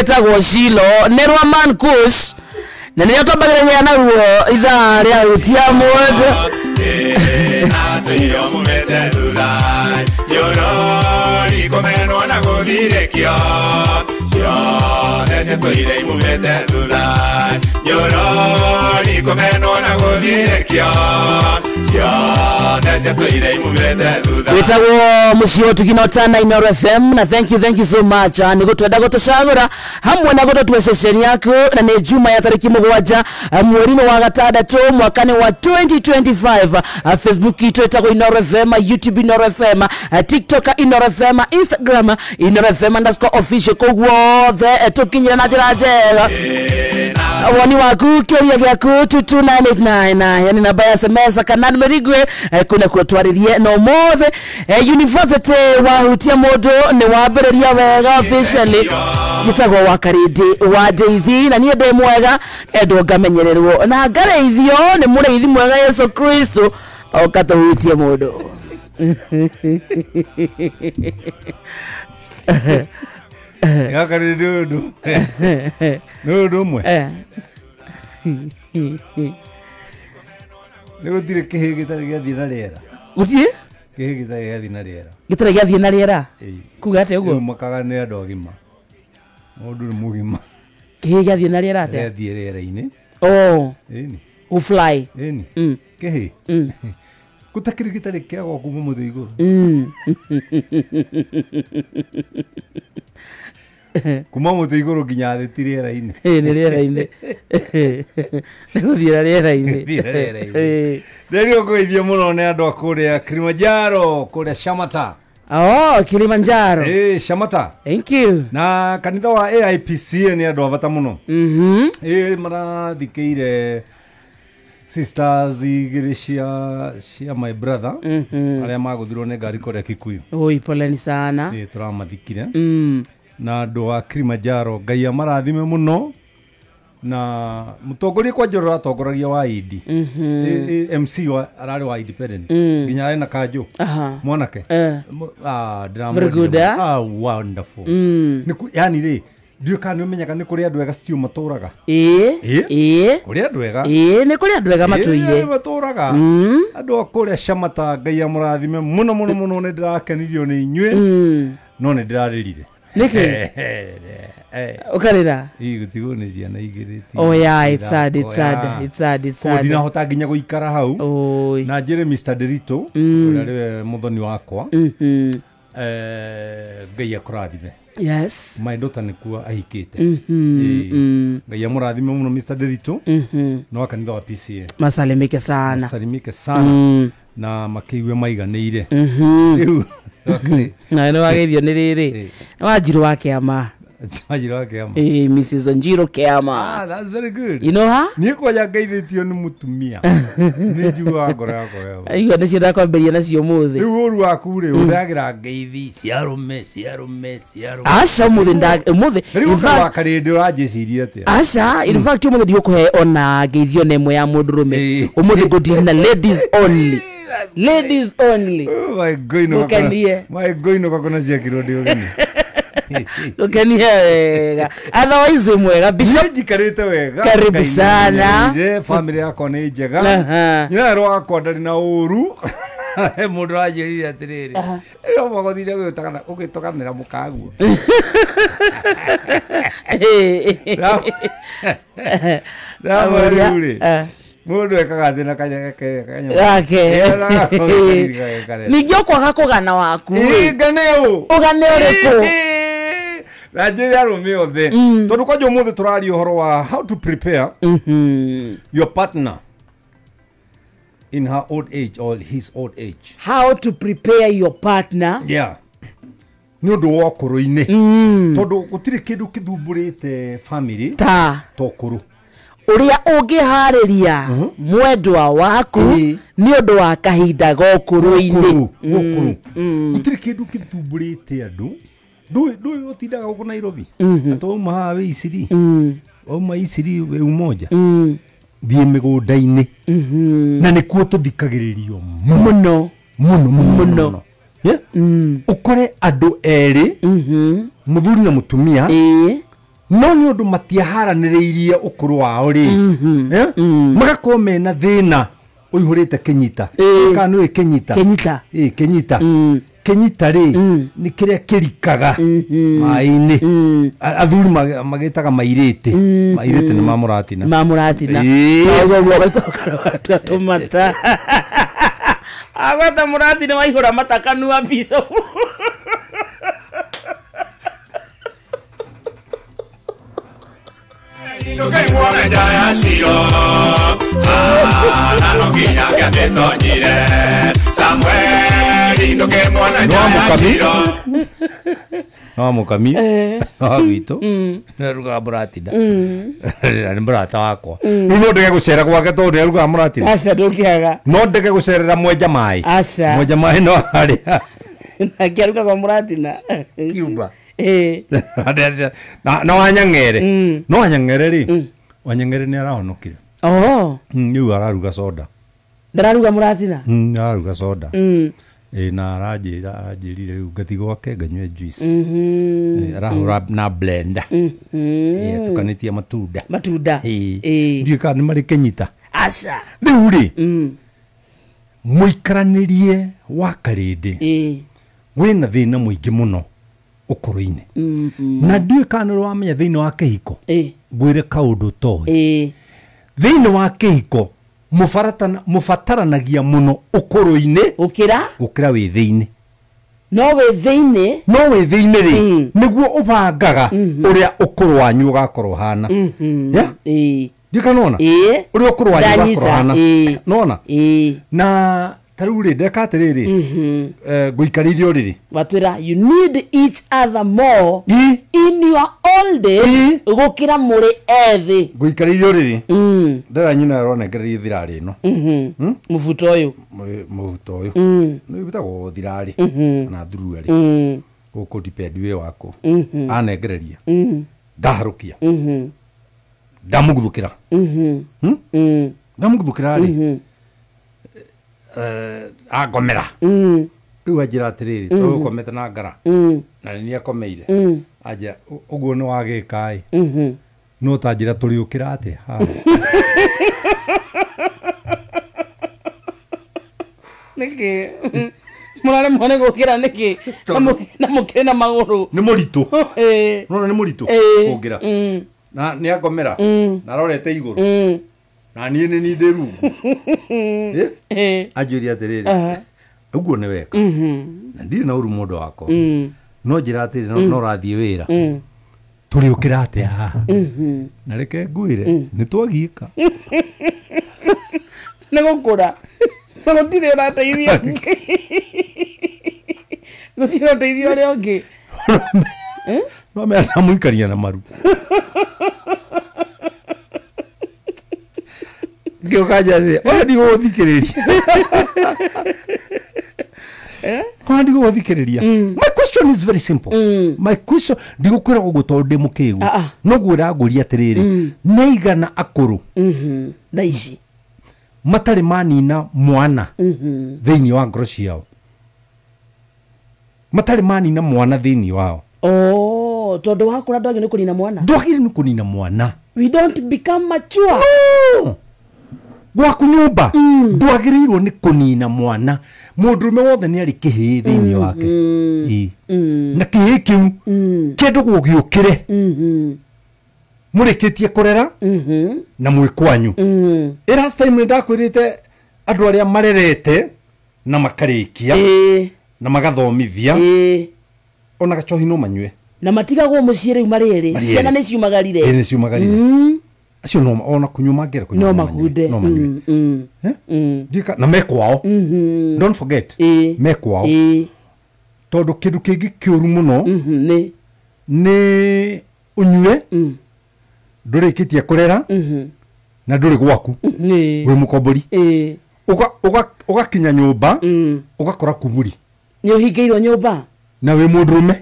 etagwo Shilo nerwa man kush na nĩ twambagĩrĩria naruo ithaa rĩa gũtia mũndũ na tũire mũmete thutha yorori kũmenwo na gũthirĩkio ciothe tũire mũmete thutha yorori kũmenwo na gũthirĩkio ciothe tũire mũmete thutha wĩtagwo mũciĩ ũtuginota na Inooro FM na thank you so much nĩ gũtwenda gũtũcagũra hamwe na gũtũtua ceceni yaku na nĩ juma ya tarĩki 7 mweri wa gatandatũ mwaka wa 2025 Facebook itu ĩtagwo Inooro FM YouTube Inooro FM TikTok Inooro FM Instagram Inooro FM_official kogwothe tukinyira na njĩra njega wani waku kĩũria gĩaku 22989 yani namba ya SMS kana numerigwe kuna kutwaririe no mothe university wahutia mũndũ nĩ wambĩrĩria wega officially gĩtagwo wa Karindi wa Deithi na niĩ ndĩ mwega endo ngamenyererwo na ngareithio nĩ mũreithi mwega Yesu Kristo okatũhutie mũndũ ya Karindi nũndũ mwe nĩ gũtirĩ kĩhĩ gĩtarĩ gĩathiĩ na rĩera gũtirĩ kĩhĩ gĩtarĩ gĩathiĩ na rĩera gĩtarĩ gĩathiĩ na rĩera kuga atĩa ũguo makaga nĩ andũ agima mũndũ nĩ mũgima kĩhĩ gĩathiĩ na rĩera atĩa gĩathiĩ rĩera-inĩ ĩni ufly ĩni kĩhĩ gũtakĩrĩ gĩtarĩ kĩagwa kuma mũthĩ igũrũ kuma mũthĩ igũrũ nginya thĩ ti rĩera-inĩ nĩ rĩera-inĩ nĩ gũthiĩ na rĩera-inĩ rĩrĩa ũkũgeithio mũno nĩ andũ a kũrĩa Kilimanjaro kũrĩa Shamata Kilimanjaro Shamata thank you na kanitha wa AIPC nĩ andũ a bata mũno marathikĩire sisters igĩrĩ cia my brother arĩa magũthirwo nĩ ngari kũrĩa Kikuyu oi poleni sana tũramathikire na andũ a Kilimanjaro Ngai amarathime mũno na mũtongoria kwa njorora atongoragia wa ID MC ararĩ wa independent nginya arĩ na kanjũ mwanake wonderful yani rĩ ndiũ kana ũmenyaga nĩ kũrĩ andũ ega ciũ matũraga kũrĩ andũ ega nĩ kũrĩ andũ ega matũire matũraga andũ a kũrĩa Shamata Ngai amũrathime mũno nĩ ndĩrakenirio nĩ inyuĩ no nĩ ndĩrarĩrire nĩkĩ ukarira gũtigwo nĩ ciana igĩrĩ it's sad ndinahota nginya gũikara hau na njĩre Mr. Derito ũrĩa rĩwe mũthoni wakwa Ngai akũrathime yes my daughter nĩkuo ahikĩte Ngai amũrathime mũno Mr. Derito no akanitha wa PCA masalimike sana na makĩigue maiganĩire na nĩ wageithio nĩ rĩrĩ Wanjiru wa Kĩama Mrs. Wanjiru Kĩama that's very good you know her niĩ kwaja ngeithĩtio nĩ mũtumia nĩ njiguaga ngoro yakwa wega aigua nĩcio ndakwambĩrĩria nacio mũthĩ rĩu ũru waku rĩ ũragĩra ngeithi ciarũme aca mũthĩ rĩu wa Karindi ũranjĩciria atĩa aca in fact mũthĩ ndigũkũhe ona ngeithio na ĩmwe ya mũndũrũme ũmũthĩ ngũthiĩ na ladies only oh my god no kakona ciakirwo ndĩ ũgeni ukenia wega otherwise mwega bishop njikarĩte wega karibu sana family yako nĩ njega nyina rwa akwa ndarĩ na ũru mũndũ anjĩrire atĩrĩrĩ ĩyo mwagothire ũgĩtokanĩra mũkaguo rĩu mũndũ ekaga thĩ na kanya ningĩ ũkwaga kũgana waku ngane ũgane ũrĩkũ na njĩra arũme othe tondũ kwanja ũmũthĩ tũraria ũhoro wa how to prepare your partner in her old age or his old age. How to prepare your partner nĩ ũndũ wa ũkũrũ-inĩ tondũ gũtirĩ kĩndũ kĩthumbũrĩte family ta ũkũrũ ũrĩa ũngĩharĩria mwendwa waku nĩ ũndũ wa kahinda ga ũkũrũ-inĩ gũtirĩ kĩndũ kĩthumbũrĩte andũ ndũĩ ũtindaga gũkũ Nairobi atwauma haha wĩ Isiri wauma Isiri wĩ Umoja thiĩ mĩgũnda-inĩ na nĩkuo tũthikagĩrĩrio mũno ukore andũ erĩ muthuri na mutumia no nĩ ũndũ matiaharanĩrĩirie ũkũrũ wao rĩ magakorwo mena thĩna ũihũrĩte kĩnyita kana nĩ kĩnyita kĩnyita rĩ nĩ kĩrĩa kĩrikaga maĩ-inĩ athuri magĩtaga mairĩtĩ nĩ mamũratina tumata agwata mũratina waihũra matakanua bishop Nduke mwana jaya shiro Nano kinya kia tetonyire Samuel Nduke mwana jaya shiro no mũkami no gwitũ nĩarugaga mũratina nĩ mũrata wakwa rĩu no ndege gũcera gwake tondũ nĩarugaga mũratina aca ndũkĩaga no ndege gũcerera mwenja maĩ no harĩa akĩarugaga mũratina kiuba na wanyang'ere no wanyang'ere rĩ wanyang'ere nĩ arahonokire rĩu araruga soda ndararuga mũratina araruga soda na aranjĩrire rĩu ngathi gwake nganyue juice arahũra na blender tukanĩtie matunda ndiũĩ kana nĩ marĩ kĩnyita aca rĩu rĩ mũikaranĩrie wa karĩndĩ wĩna thĩna mũingĩ mũno ũkũrũ-inĩ na ndiũĩ kana nĩ wamenya thĩinĩ wa kĩhiko ngwĩre kaũndũ toĩ thĩinĩ wa kĩhiko mũbataranagia mũno ũkũrũ-inĩ gũkĩra wĩ thĩinĩ no wĩ thĩinĩ rĩ nĩguo ũbangaga ũrĩa ũkũrũ wanyu ũgakorwo hana ndikanona ũrĩa ũkũrũ wanyu ũgakorwo hana nona na tarĩu rĩ ndeka atĩrĩrĩ ngũikarĩire ũrĩrĩ watwĩra you need each other more in your old age gũkĩra mũrĩ ethĩ ngũikarĩire ũrĩrĩ ndera nyina aronengereria thirarĩ ĩno mũbuto ũyũ nĩ wĩtagwo thirarĩ kana thuruarĩ gũkũ depend wĩ wako anengereria ndaharũkia ndamũguthũkĩra rĩ agomera rĩu anjĩra atĩrĩrĩ tondũ ũkomete na ngara na nĩ akomeire anja ũguo nĩ wagĩka no tanjĩra tũrĩũkĩra atĩa nĩkĩ mũrarĩ mwone gũkĩra nĩkĩ na mũkĩrĩ na magũrũ nĩ mũritũ nona nĩ mũritũ gũkĩra na nĩ agomera na arorete igũrũ na niĩ nĩ ndĩ rungu anjũria atĩrĩrĩ ũguo nĩ weka na ndirĩ na ũru mũndũ wakwa no njĩra atĩrĩ no rathiĩ wĩra tũrĩũkĩra atĩa haha na reke ngwĩre nĩ twagiĩka nĩ gũkũra na gũtirĩ ũrateithia gũtirĩ ũteithio ũrĩa ũngĩ no mena mũikaria na maru ngĩũkanja thĩ ndigũ gũthikĩrĩria my question is very simple my question ndigũkwĩra ũguo tondũ ndĩ mũkĩgu no gwĩra ngũria atĩrĩrĩ nĩ igana akũrũ thaa ici matarĩ manina mwana thĩinĩ wa ngoro ciao matarĩ manina mwana thĩinĩ wao tondũ wakũra ndwagĩrĩirwo nĩ kũnina mwana ndwagĩrĩirwo nĩ kũnina mwana we don't become mature gwaku nyũmba ndwagĩrĩirwo nĩ kũnina mwana mũndũrũme wothe nĩ arĩ kĩhĩĩ thĩinĩ wake na kĩhĩĩ kĩu kĩndũ gũgĩũkĩre mũrĩkĩtie kũrera na mwĩkwanyu last time nĩ ndakwĩrĩte andũ arĩa marerete na makarĩkia na magathomithia ona gacohi no manyue na matigagwo mũciĩ rĩu marĩ ciana nĩ ciumagarire nĩ ciumagarire acio no ona kunyua mangĩra kunyua no magunde no manyue ndika na mekwao don't forget mekwao tondũ kĩndũ kĩngĩ kĩũru mũno nĩ ũnyue ndũrĩkĩtie kũrera na ndũrĩ gwaku wĩ mũkombori ũgakinya nyũmba ũgakora kumuri nĩ ũhingĩirwo nyũmba na wĩ mũndũrũme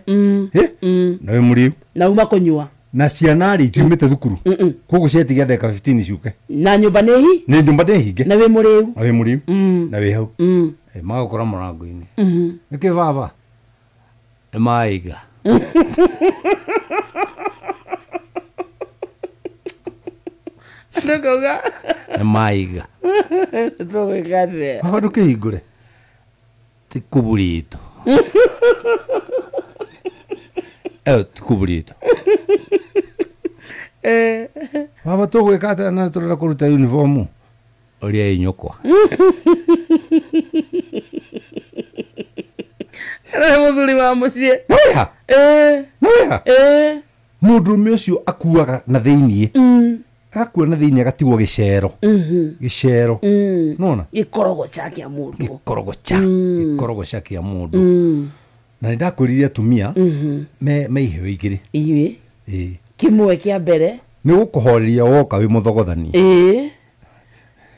na wĩ mũrĩu na uma kũnyua na ciana rĩ itiumĩte thukuru koguo cietigia ndeka 15 ciuke na nyũmba nĩ nyũmba nĩ hinge na wĩ mũrĩu na wĩ hau magũkora mũrango-inĩ nĩkĩ baba nĩ maiga Ndokoga. Maiga. Togekate. Hawa ndukihingure. Ti kuburito. Kuburito. Baba tugwikate na turera kuruta uniform. Oria inyokwa. Era muthuri wa mucie. Noya. Noya. Mundurume ucio akuaga na thiini. Akua na thiini agatigwo gicero. Gicero. Nona? Gikorogo chakia mundu. Gikorogo chakia mundu. Na ndakwiririe atumia me iheo igiri. Iwe. Kimwe kia mbere ni gukuhoreria woka wi muthogothani.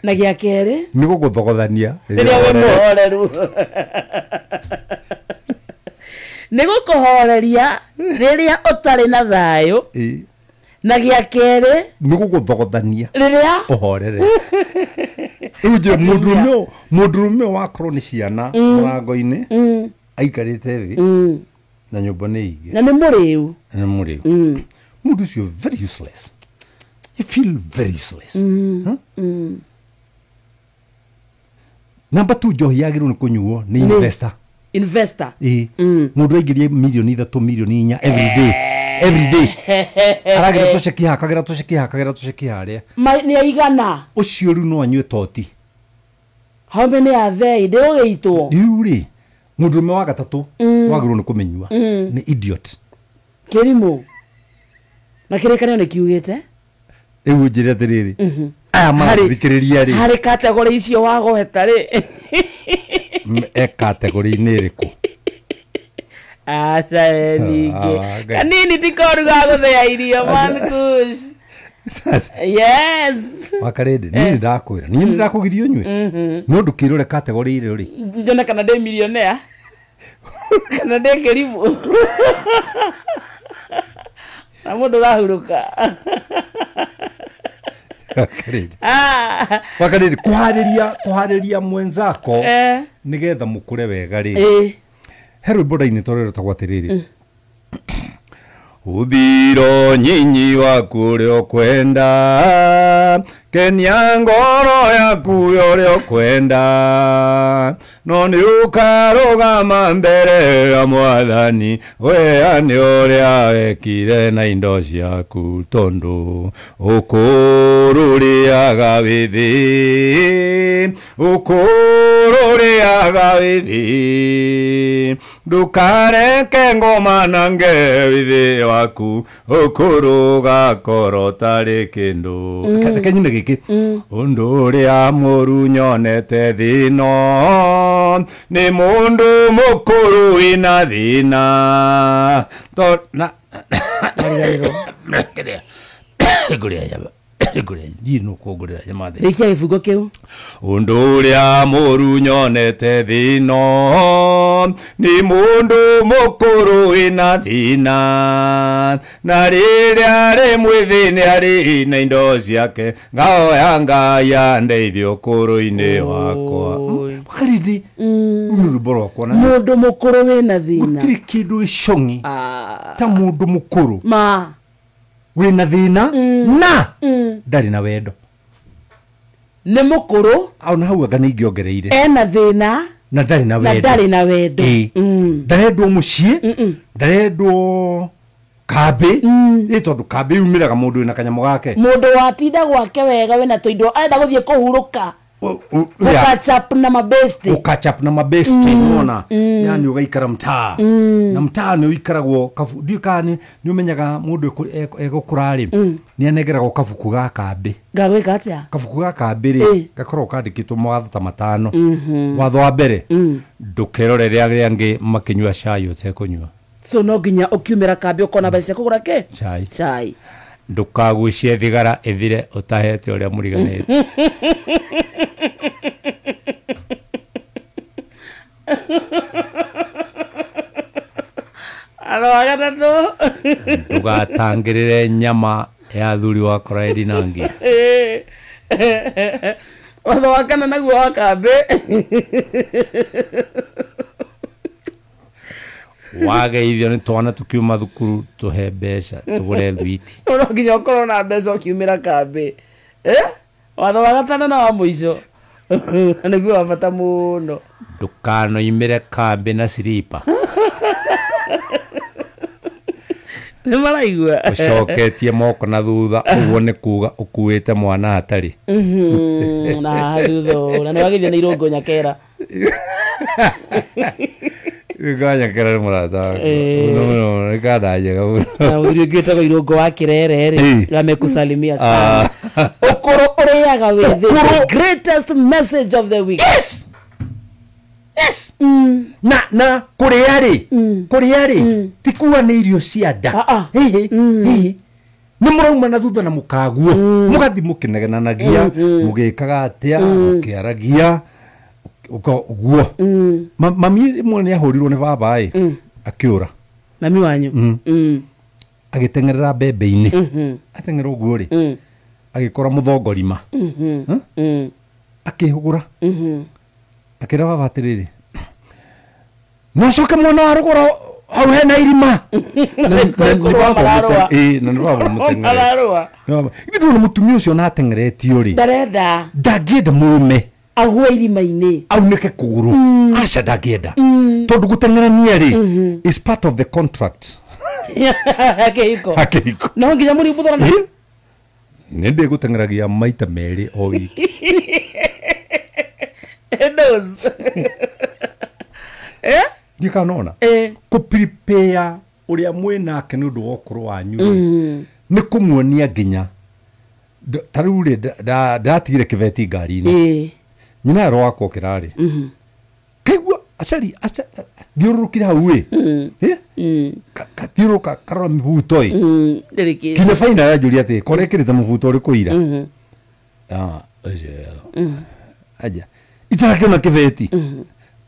Na gia kere ni guguthogothania riria we muhoreru. Ni gukuhoreria riria utari na thayo. Na gia kere ni guguthogothania riria uhorere. Uje mundurume wa kroni ciana murango-ini aikarite thi na nyumba ni ige na ni muriu. Mundu ucio very useless. You feel very useless. Number 2 njohi yagirwo ni kunyuo ni investor. Mundu aingirie milioni 3 milioni 4 every day. Aragira tuceki haria. Ni aigana. Ucio ru no anyue toti. How many are there? Ndio geitwo. Diuri. Mundurume wa gatatu wagirwo ni kumenyua. Ni idiot. Kirimo. Na kirekanio ni kiugite. Ewu njire atiriri. Aya mathikiriria ri. Hari category icio wagoheta ri. Category ni riku. Acha nige. Kanini tikoruga guthea irio man kush. Yes. Wakarede ni ndakwira. Ni ndakugirio nywe. No ndukirore category ire ri. Njona kana de millionaire. Kana de kerimu. Na mundu rahuruka. Wakarede kuhariria mwenzako nigetha mukure wega ri. Heru boda-ini torero tagwatiriri. Uthiro nyinyi waku uria ukwenda, kenia ngoro yaku uria ukwenda, no ni ukarugama mbere ya Mwathani weane uria wekire na indo ciaku, tondu ukururiaga withi ndukareke ngoma nange withi waku ukuruga koro tari kindu. Kenyine giki undu uria muru nyonete thino ni mundu mukuru ina thina to na Guria jino kugurira jamathe. Rikia ifugo kiu. Undu uria muru nyonete thino ni mundu mukuru ina thina, na riria ri mwithini ari na indo ciake ngao ya Ngai ndeithio ukuru-ini wakwa. Wakaridi unuru boro kona mundu mukuru wina thina. Utiri kindu icungi ta mundu mukuru wina thina na ndari na wendo. Ni mukuru auna hau anga ningiongereire ena thina na ndari na wendo. Ndarendwo mucie, ndarendwo kambi. Tondu kambi umiraga mundu wina kanyamu gake. Mundu watinda gwake wega wina toindo arenda guthie kuhuruka. Ukachap na mabesti unaona. Yani ugaikara mtaa na mtaa ni uikaragwo kafu ndiukani ni umenyaga mundu egukurari ni anegeragwo kafuku ga kambi gagwika atia kafuku ga kambi ri gakorwo kandikitwo mawatho ta matano. Watho wa mbere ndukerore ria ngi makinywa cai utekunywa. So no nginya ukiumira kambi ukona mbeca kugura ke cai ndukagwicie thigara ithire utahete uria muriganite. Araga tatu tugatangirire nyama ya thuri wa Koraidi nangi. Watho wakana naguo wa kambi. Wageithio ni twana tukiuma thukuru tuhe mbeca tugure thwiti. No nginya ukorwo na mbeca ukiumira kambi. watho wa gatano na wa muico niguo wa bata muno ndukano imire kambe na silipa nĩ maraigua ucoketie moko na thutha uguo nĩ kuga ukuĩte mwana hatari na thutha na nĩ wagithia na irũngo nyakera Nyakera nĩ mũrata no kada njega na ũthiri ũngĩ wĩtagwo irũngo wa kĩrere amekusalimia sana ũkũrũ ũrĩaga wĩ the greatest message of the week. Yes. Na kuria ri tikuwa ni irio cia nda ni murauma na thutha na mukaguo mugathi mukinegenanagia mugikaga atia mukiaragia guo mami mwe ni ahurirwo ni baba akiura mami wanyu agitengerera mbembe-ini atengera uguo ri agikora muthongorima akihugura akira baba atiriri no coke mwana wa rugoro hau hena irima na ni baba mutengere ithu ni mutumia ucio na atengeretio ri ndarenda ndagienda mume agua irima-ini aunike kuguru aca ndagienda tondu gutengerania ri is part of the contract akihiko no nginya muri buthorana ni ndi gutengeragia maita meri o wiki ndikanona kuprepare uria mwinake ni undu wa ukuru wanyu ni kumuonia nginya taruri ndatigire kibeti ngari-ini nyina ro wakwa kirari kaigua acari thiururukire hau kathiuruka karora mibuto kinya faina ya njuri ati korekirite mubuto uri kuira aja itarakiona kibeti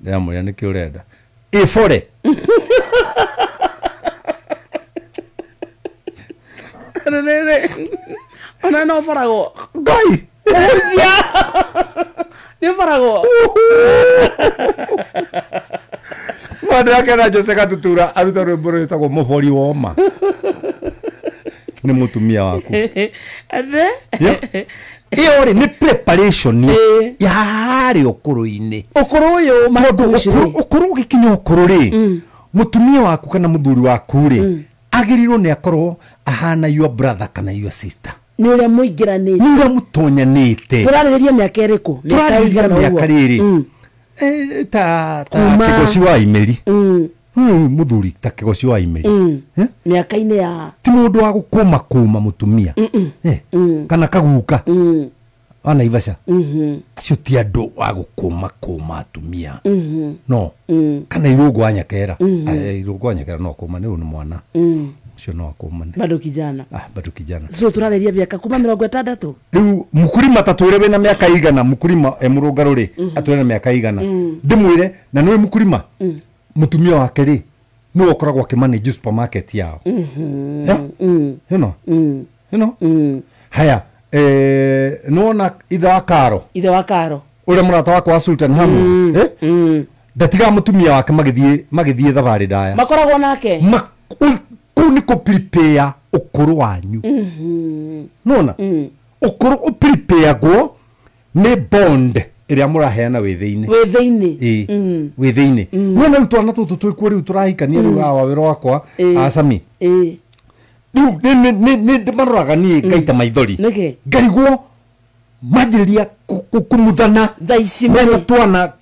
ndiramwira niki urenda ifore ona no farago ngai ujia ni farago mwana kana Jose Katutura aruta rwimbo rwitagwo mubori woma ni mutumia waku iyo ri ni preparation ya hari ukuru-ini ukuru uyu ukuru gikinya ukuru ri mutumia waku kana muthuri waku ri agirirwo ni akorwo ahana your brother kana your sister ni uria muingiranite ni uria mutonyanite turarĩrĩria miaka iriku miaka riri ta kigoci wa imeri muthuri ta kigoci wa imeri miaka-ini ya ti mundu wa gukuma mutumia kana kaguka ana ivasha acio ti andu wa gukuma atumia no kana irungu wa nyakera irungu wa nyakera no kuma ni mwana cio no akuma bado kijana bado kijana so turarĩrĩria miaka kuma 60 riu mukurima tatwire wena miaka igana mukurima emurungaruri atwire miaka igana ndimwire na niwe mukurima mutumia wake ri no okoragwo akimanage supermarket yao you know haya nona ithe wa karo uria murata wako wa Sultan Hamu ndatiga mutumia wake magithie thabari ndaya makoragwo nake ku ni ku prepare ukuru wanyu nona ukuru prepare go ni bond iria muraheana withe-ini nona rutwana tutu twikuo riu turahikania riu wa wiro wakwa asami riu ni ndimaroraga nie ngaita maithori ngaigwo majiriria kumuthana thaici mwana twana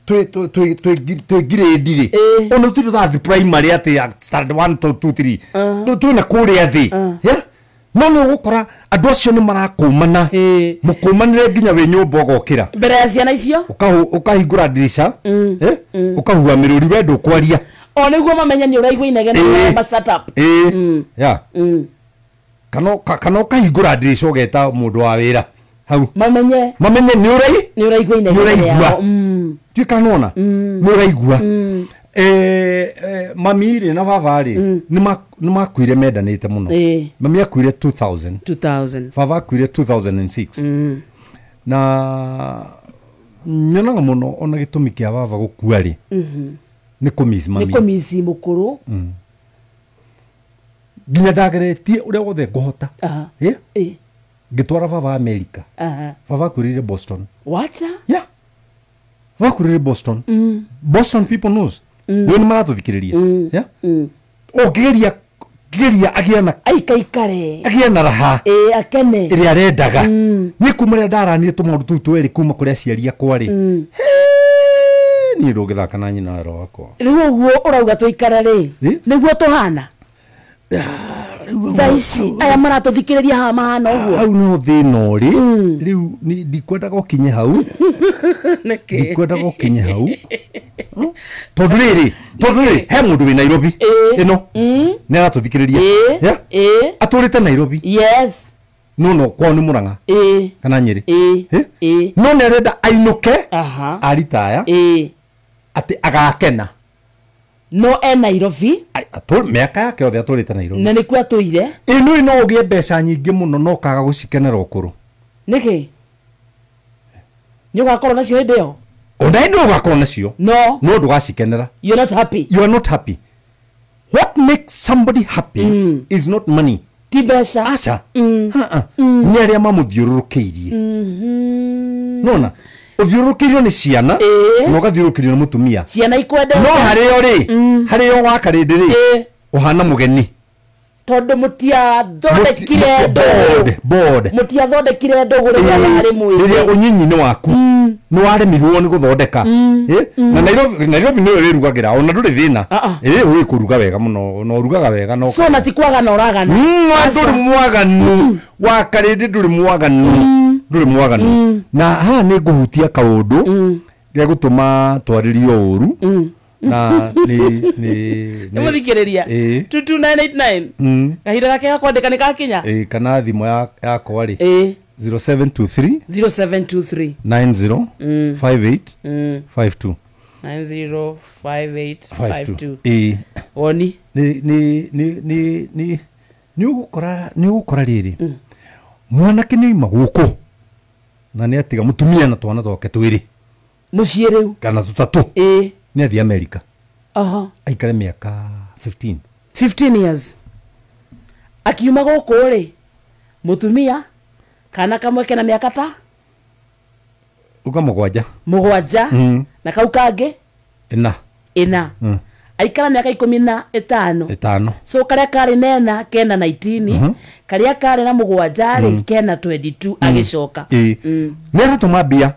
twigirendire ono tu that primary ati standard 1 to 2 3 twina kuria thi no gukora andu acio ni marakumana mukumanire nginya we nyumba ogokira mbere ya ciana icio ukahingura dirisha ukahua miruri wendo kwaria o niguo mamenya ni uraigua inegene ma shut up kana ukahingura dirisha ugeta mundu wa wira hau mamenye ni uraigua inegene yao tukanona ni uraigua mami ri na baba ri ni makuire medanite muno mami akuire 2000 baba akuire 2006 na nyonaga muno ona gitumi kia baba gukua ri ni kumisi mukuru nginya ndageretie uria wothe ngohota ngitwara baba America baba kurire Boston what yeah baba kurire Boston Boston people knows no ni marathuthikiriria yeah ogeria agiana agiana raha akene iri arendaga ni kumure ndaranire tumaundu tu tweri kuma kuria ciaria kwari ni ndugithaka na nyina ro wakwa riu uguo urauga tuikara ri niguo tuhana thaisi aya maratuthikiriria ha mahana uguo hau no thina uri riu ni ndikwenda gokinye hau ndikwenda gokinye hau tondu riri he mundu wi Nairobi ino ni aratuthikiriria aturite Nairobi yes no kwao ni Murang'a kana Nyeri no nerenda ainuke aritaya ati agakena no Nairobi miaka yake othe aturite Nairobi na nikuo atuire ino no ugie mbeca nyingi muno no kaga gucikenera ukuru niki nyugakorwo nacio hindi yo ona ino ugakorwo nacio no ndugacikenera you're not happy what makes somebody happy is not money tibesa acha ni aria mamuthiururukiirie nona uthiururukiirio ni ciana no gathiururukiirio ni mutumia ciana ikwende no hario wakarindi ri uhana mugeni tondu mutia thondekire board mutia thondekire ndogore ya ari mwiri ri unyinyi ni waku no wari mirwo ni guthondeka na Nairobi no rirugagira ona nduri thina wi kuruga wega muno no rugaga wega no so nati kwaga no ragana nduri mwaganu wakarindi nduri mwaganu na ha ni nguhutia kaundu ge gutuma twaririo uru na ni muthikiriria 22989 kahira gake ga kwandika ni gakinya kana thimo yakwa ri 0723 90 5852 905852 oni ni ugukora riri mwanake ni ima guku na ni atiga mutumia na twana twoke twiri muciĩ riu kana tutatu ni athi America aikare miaka 15 years akiuma guku ri mutumia kana kamwe kena miaka ta uka mugwanja na kau kangi ina aikara miaka 15 so karia kari nena kena 19 karia kari na mugwanja ri kena 22 agicoka nera tumabia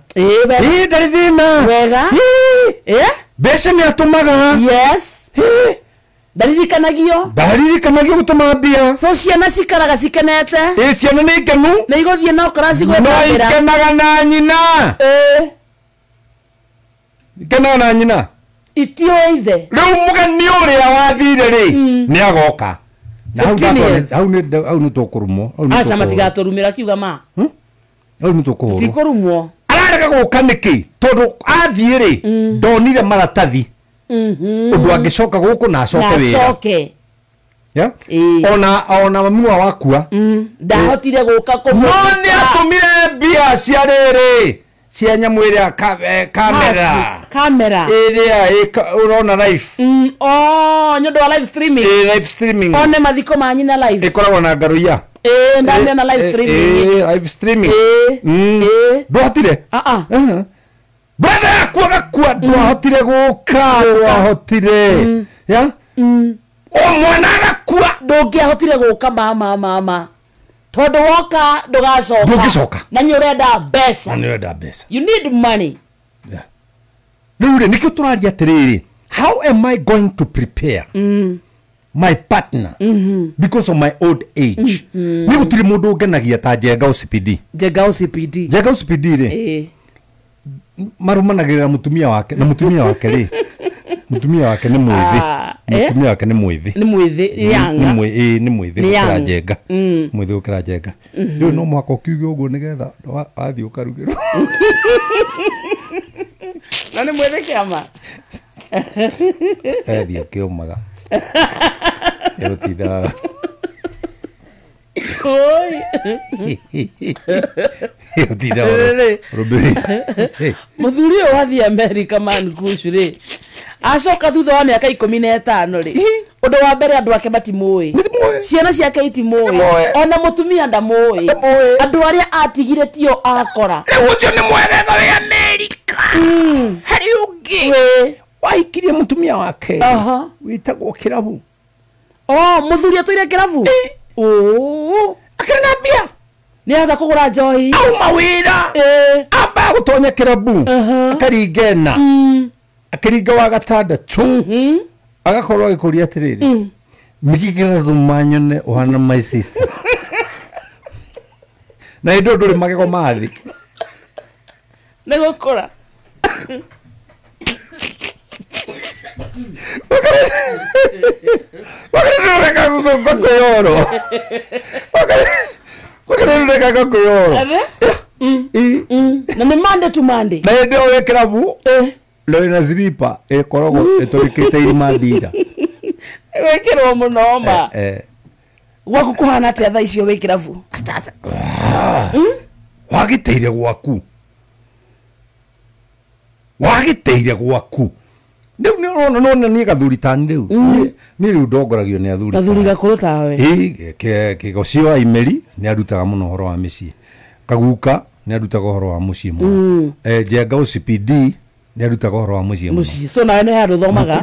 ndari thina wega besha ni atumaga yes ndaririkanagia gutuma mbia so ciana cikaraga cikenete ciana ni ngenu na iguthie no klasi gwethagira no ikenaga na nyina ikenaga na nyina itioithe riu mugeni uria wathire ri ni agoka au ni tukurumwo aca matigaturumira kiuga ma au ni tukuhurwo tikurumwo ararega guka niki tondu athie ri ndonire maratathi undu angicoka guku na acoke wira ona mami wa wakua ndahotire guka no ni atumire mbia cia riri cia nyamu iria kamera iria urona live nyondo wa live streaming one mathiko manyi na live ikoragwo na ngaruia ndamenya na live streaming ndwahotire brother yakwa ndwahotire guka ndwahotire mwana agakua ndungiahotire guka mama tondu woka ndugacoka na ni urenda mbeca you need money riu nikio turaria atiriri how am I going to prepare my partner because of my old age ni gutiri mundu ngenagia ta Njenga OCPD ri marumanagirira mutumia wake na mutumia wake ri mutumia wake ni mwithi ni mwithi ukira Njenga mwithi ukira Njenga ndio no mwaka ukiuge uguo nigetha athi ukarugirwo na ni mwithi kiama athi ukiumaga erutinda muthuri wathi America man kushu ri acoka thutha wa miaka 15 ri Undu wa mbere andu ake batimui. Ciana ciake itimui. Ona mutumia ndamui. Andu aria atigire tio akora. Ucio ni mwegega we America. Hari ungi. Waikirie mutumia wake. Witagwo Kirabu. Muthuri atwire Kirabu. Akirina bia. Ni atha kugura njohi. Au mawira. Amba gutonya Kirabu. Akaringena. Akiringa wa gatandatu. Agakorwo agikuria atiriri. Mikikira thumanyone uhana maisisi. Na indo nduri magego mathi. Negokora. Wakareka kukoyoro. Wakareka kukoyoro. Na ni Monday to Monday. Na ndio we Kirabu. Lori na zilipa korogo etorikite irima ndira. Wekirwo muno ma. Gwaku kuhana atia tha icio wi Kirabu. Wagiteire gwaku. Wagiteire gwaku. Ndio ni gathuri tani riu. Ni riu ndongoragio ni athuri. Gathuri gakuru tawe. Kigocio wa imeri ni arutaga muno horo wa micii. Kaguka ni arutaga horo wa mucii muno. Jenga OCPD ni arutaga horo wa mucii muno. Mucii. So na ne handu thomaga.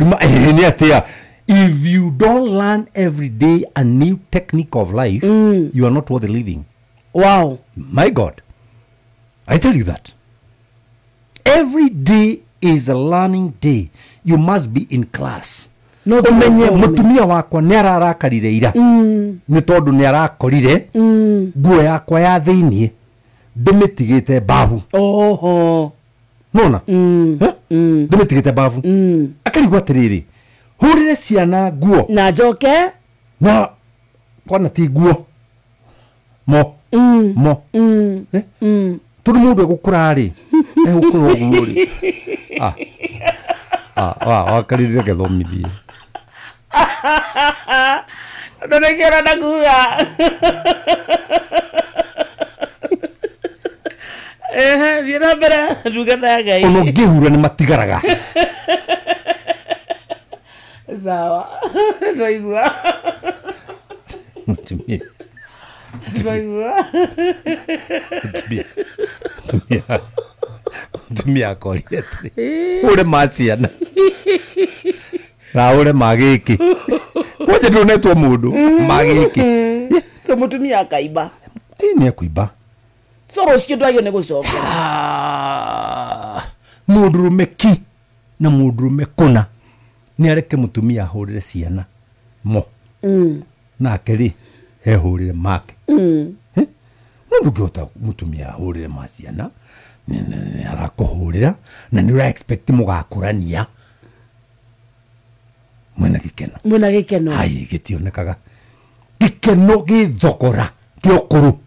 Ni atia. If you don't learn every day a new technique of life, you are not worth living. Wow. My God. I tell you that. Every day is a learning day. You must be in class. No umenye mutumia wakwa ni ararakarire ira. Ni tondu ni arakorire nguo yakwa ya thiini ndimitigite babu. Nona? Ndimitigite babu. Akarigwa atiriri. Hurire ciana nguo. Na njoke na kwana ti nguo. Mo. Turi mundu egukura ri. Egukura uguo ri. Wakarire gethomithie. Ndonekera nakuga. Vira bera rugata ya Ngai. Ono ngihura ni matigaraga. Sawa. Twaigua. Twaigua. Tumia koriete. Ure maciana. Na ure magiki. Kwaje ndonetwo mundu magiki. To mutumia akaiba. Ni akuiba. Soro cio ndwagio ni gucoka. Mundurume ki na mundurume kuna ni areke mutumia ahurire ciana mo. Nake ri ehurire make. Mundu ngihota mutumia ahurire maciana. Ni arakuhurira na ni ura expect mugakurania. Mwena gikeno. Hai gitionekaga. Gikeno githogora giokuru.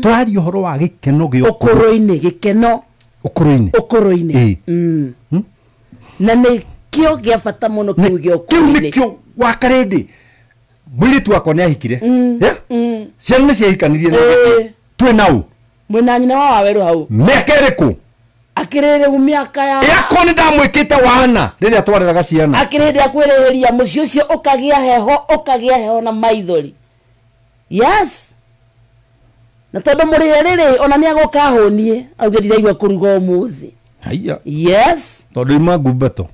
Twari uhoro wa gikeno giokuru. Okoro-ini gikeno. Okoro-ini. Na ni kio gia bata muno kiu giokuru-ini. Kiu nikio wakarindi. Mwiritu wako ni ahikire. Ciana ni ciahikanirie na twi nau. Mwena nyina wa Waweru hau. Mekereku. Akirere umiaka ya. Yako ni ndamwikite wana riria twareraga ciana. Akirende akwereheria muci ucio ukagia heho na maithori. Yes. Na tondu muri riri ona ni agokahonie auge ndiraigua kuruga umuthi. Haiya. Yes. Tondu ima ngumbeto.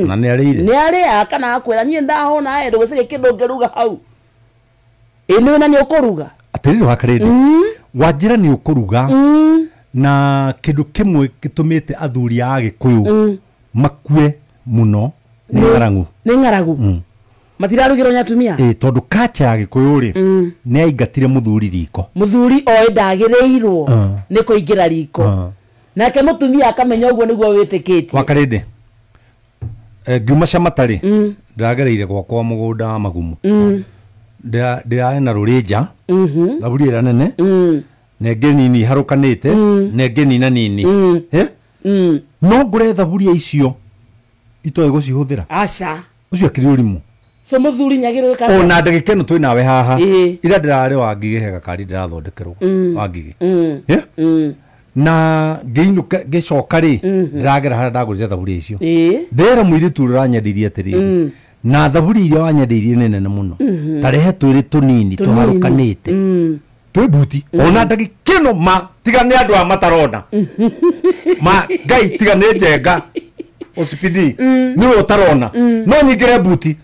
Na ni arire. Ni aria kana akwira nie ndahona ndugicire kindu ngeruga hau. Ino na ni ukuruga. Atiriri wakarindi. Wajira ni ukuruga. Na kindu kimwe gitumite athuri a Gikuyu makue muno ni ng'aragu. Matirarugirwo nyatumia. Tondu kacha ya Gikuyu ri ni aingatire muthuri riko. Muthuri oe ndagireirwo ni kuingira riko. Nake mutumia akamenya uguo niguo witikiti. Wakarindi. Ngiuma camatari ndagereire gwakwa mugunda wa magumu. Ndirae na rurinja. Thaburi ira nene. Nenge nini harukanite nenge nina nini no ngure thaburia icio itoe gucihuthira aca ucio akiri urimu so muthuri nyagirwe ka ona ndagikeno twi nawe haha ira ndirare wangige hega kari ndirathondekerwo wangige na ngiinuka gicoka ri ndiragera hara ndagurire thaburia icio ndera muiritu ruranyadirie atiri na thaburi iria wanyendeirie nene muno tarehe twiri tunini tuharukanite twi buti ona ndagikino ma tigane andu a matarona ma ngai tigane njenga osipidi ni utarona no nyingire buti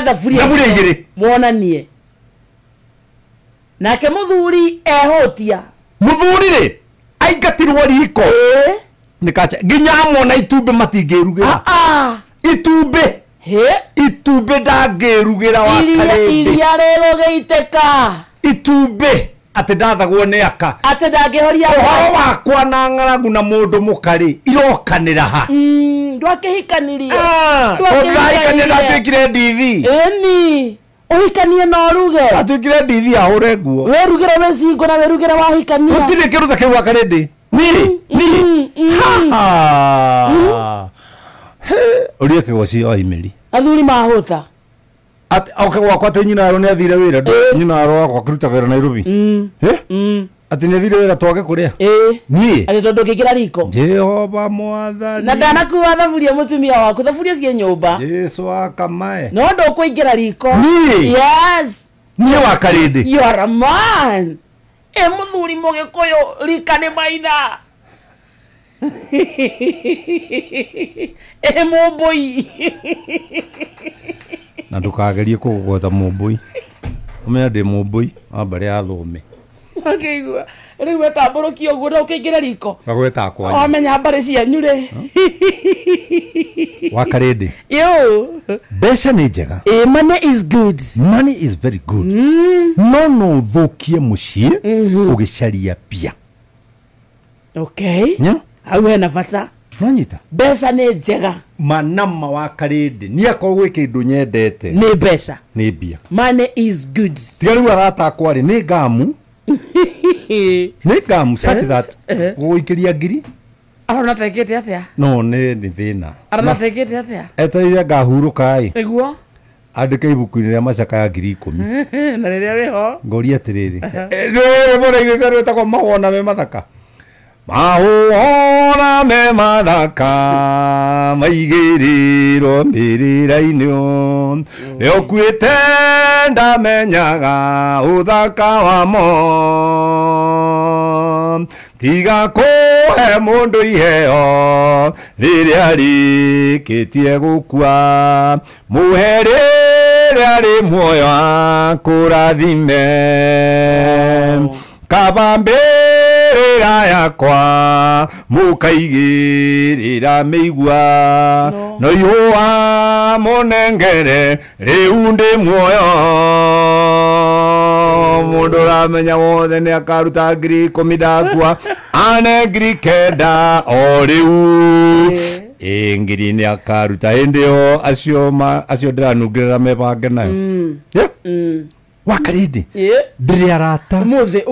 thaburi igiri wonanie nake muthuri ehotia muthuri ri aingatirwo riko nikacha nginya amona itumbe matingirugira itumbe itumbe ndangirugira wakare iria rĩgũgĩitĩka itumbe ati ndathagwo ni aka ati ndangihoria uhoro wakwa na ng'aragu na mundu mukari irokanira ha ndwakĩhikanirie ndwahikanira twikire ndithi eni uhikanie na uruge atwikire ndithi ahure nguo werugire wecingo na werugire wahikania gutire kiruta kiu wakarindi ni urie kigoci o imeri athuri mahuta okay wakwa te nyina aro ne athire wira nyina aro wakwa kiruta wira Nairobi ati ne athire wira twage kuria ni ati tondu kikira riko Jehova mwathani na ndanakuwa thaburia mutumia waku thaburia cie nyumba Yesu akamae no ndo kuingira riko yes ni wakarindi you are a man muthuri mugikuyu rikane maina mumbui na ndukagerie kugwata mumbui umenya ndi mumbui ambare athome akigwa riu wetamburukia uguo na ukiingira riko gagweta kwa wamenya mbari cianyu ri wakarindi yo besha ni njega money is good, money is very good no thukie mucie ugicaria pia okay hau hena bata nanyita mbeca nĩ njega manama wa karindi ni akorwo kindu nyendete nĩ mbeca nĩ mbia money is good tiga riu aratakwa ri nĩ ngamu nĩ ngamu such that gũikiria ngiri arona tekete atia no nĩ thĩna arona tekete atia etereire ngahuruka nĩguo andike ibuku-inĩ rĩa macaka ya 10,000 na rĩrĩa wĩho ngoria atĩrĩrĩ rĩrĩ mũraigĩte rwĩtagwo mahũona me mathaka mahũona me mathaka maigĩrĩrwo mbĩrĩra-inĩ rĩo kuĩte ndamenyaga ũthaka wamo tiga kũhe mũndũ iheo rĩrĩa rĩkĩtie gũkua mũhe rĩrĩa rĩ muoyo akũrathime kabambĩrĩra yakwa mũkaigĩrĩra mĩigua no ihũa mũnengere rĩu ndĩ muoyo mũndũ ũramenya wothe nĩ akaruta 10,000 ndakua ane 9,000 o rĩu ngiri nĩ akaruta hĩndĩ ĩyo acio ndĩranungĩrĩra mebange nayo wakarindi ndĩrĩ arata umuthi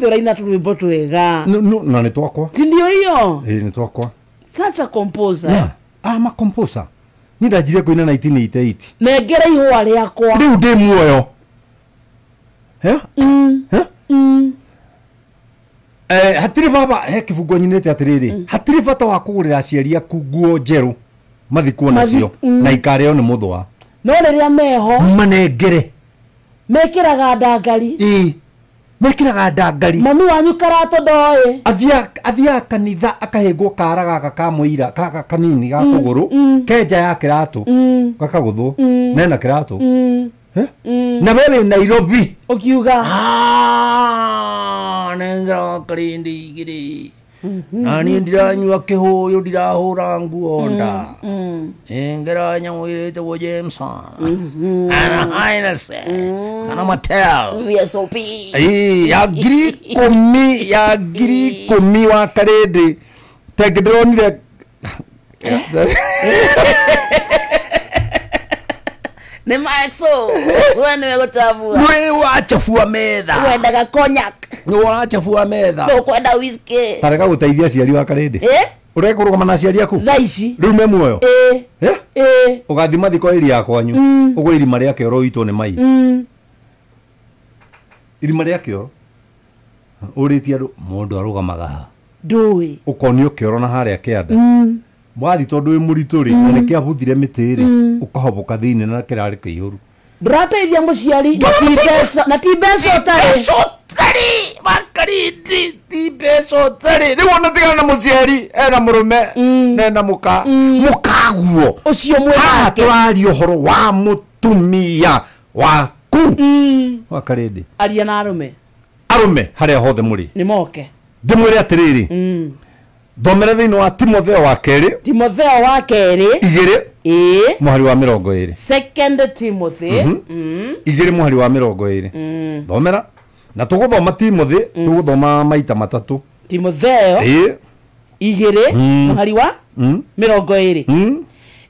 ũraina tũrwĩmbo twega na nĩ twakwa ti ndio hiyo nĩ twakwa such a composer ma composer ni ndanjire kũina 1988 nengera ihũa rĩakwa rĩu ndĩ muoyo hatirĩ baba he kĩbungo nyinĩte atĩrĩrĩ hatirĩ bata wa kũgũrĩra aciari aku nguo njerũ mathikwo nacio na ikarĩo nĩ mũthwa no rĩrĩa meho manengere mekĩraga ndangari mekĩraga ndangari mami wanyu karato ndoĩ athiaga kanitha akahĩngwo kara gaka ka mũira gaka kanini ga kũgũrũ kenja ya kĩratũ gakagũthwo nena kĩratũ na wewe Nairobi ukiuga nengera karindi igiri nani ndiranyua kĩhũyũ ndirahũra nguo nda ngera nyamwĩrĩte wo Jameson ana Heineken kana Mattel VSOP ya ngiri ikũmi wa karindi tengĩndĩronire nĩ maxo we nĩwe gũchafua nĩ wachafua metha wendaga cognac nĩ wachafua metha ũkwenda whisky tareka gũteithia aciari wa karindi ũrekũrũgama na aciari aku thaa ici rĩu me muoyo ũgathi mathiko ĩria kwanyu ũguo irima rĩa kĩoro itwo nĩ mai irima rĩa kĩoro ũrĩtie andũ mũndũ arũgamaga ndũĩ ũkonio kĩoro na harĩa kĩanda mwathi tondu wi muritu ri na niki abuthire miti ri ukahoboka thiini na kirari kiihuru ndurateithia muciari na ti mbeca utari makariti ti mbeca utari ni wona tigana na muciari ena murume nena mukaguo ucio mwake twari uhoro wa mutumia waku wakarindi aria na arume haria hothe muri ni moke ndimwire atiriri thomera thiini wa Timotheo wa keri muhari wa 20 2 Timothy 2 muhari wa 20 thomera na tuguthoma Timothy tuguthoma maita matatu Timotheo 2 muhari wa 20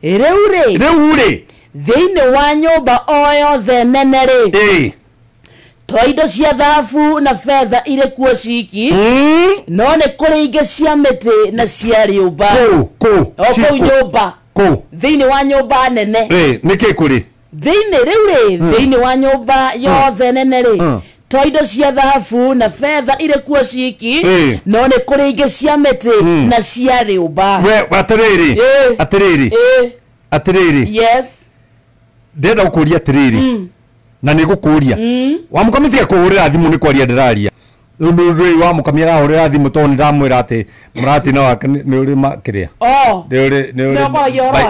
riu ri thiini wa nyumba o yothe nene ri to indo cia thahabu na fedha ire kuo ciki no ni kuri ingi cia miti na cia riumba ko nyumba thiini wa nyumba nene niki kuri thiini wa nyumba yothe nene ri to indo cia thahabu na fedha ire kuo ciki no ni kuri ingi cia miti na cia riumba atiriri yes ndenda gukuria atiriri na nigukuria wamukamithia kuhurira thimu ni kwaria ndiraria riu wamukamia rahurira thimu to ndamwira ati murati no ni uri makiria ni uri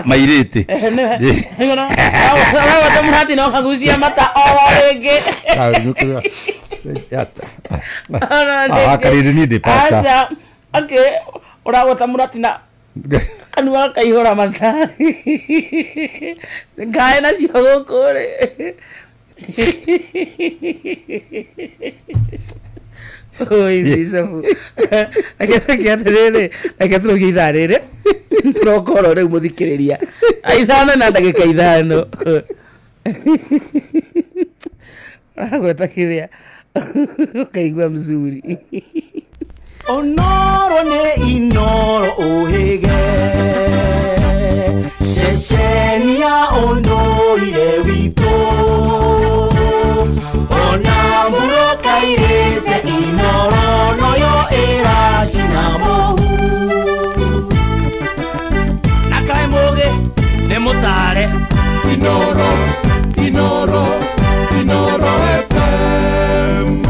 mairiti wewe murati no kagucia mata ringi kariri ni de pasta okay uragota murati na kanua kaihura mata ngae na cio gukuri oi bisafu akatro githarere trokoro re muthikiriria aithana na ndagika ithano agweta kiria kaigwa mzuri onoro ne inoro ohege sesenia ondoire wito ona muro kairete inoro noyo era sinamo nakai moge ne mutare inoro FM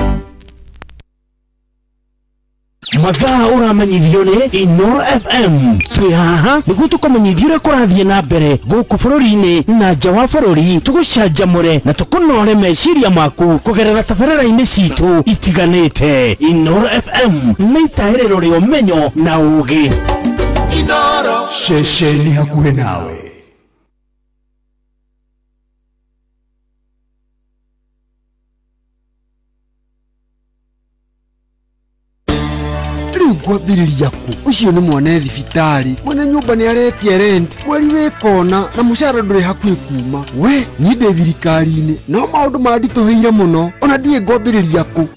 mathaa uramenyithio ni Inoro FM twi haha niguo tukumenyithia uria kurathie na mbere guku bururi-ini na nja wa bururi tugucanjamure na tukunore meciria maku kugerera tabarĩra-inĩ citu itiganĩte. Inoro FM nĩ itaĩrĩro rĩa ũmenyo na ũũgĩ. Inoro ceceni hakuhĩ nawe. Kwambiriria ku ucio ni mwana thibitari mwana nyumba ni aretie rent mweri wikona na mushara nduri hakuhi kuma we ni ndi thirikari-ini no maundu mandituhire muno ona ndie ngwambiriria ku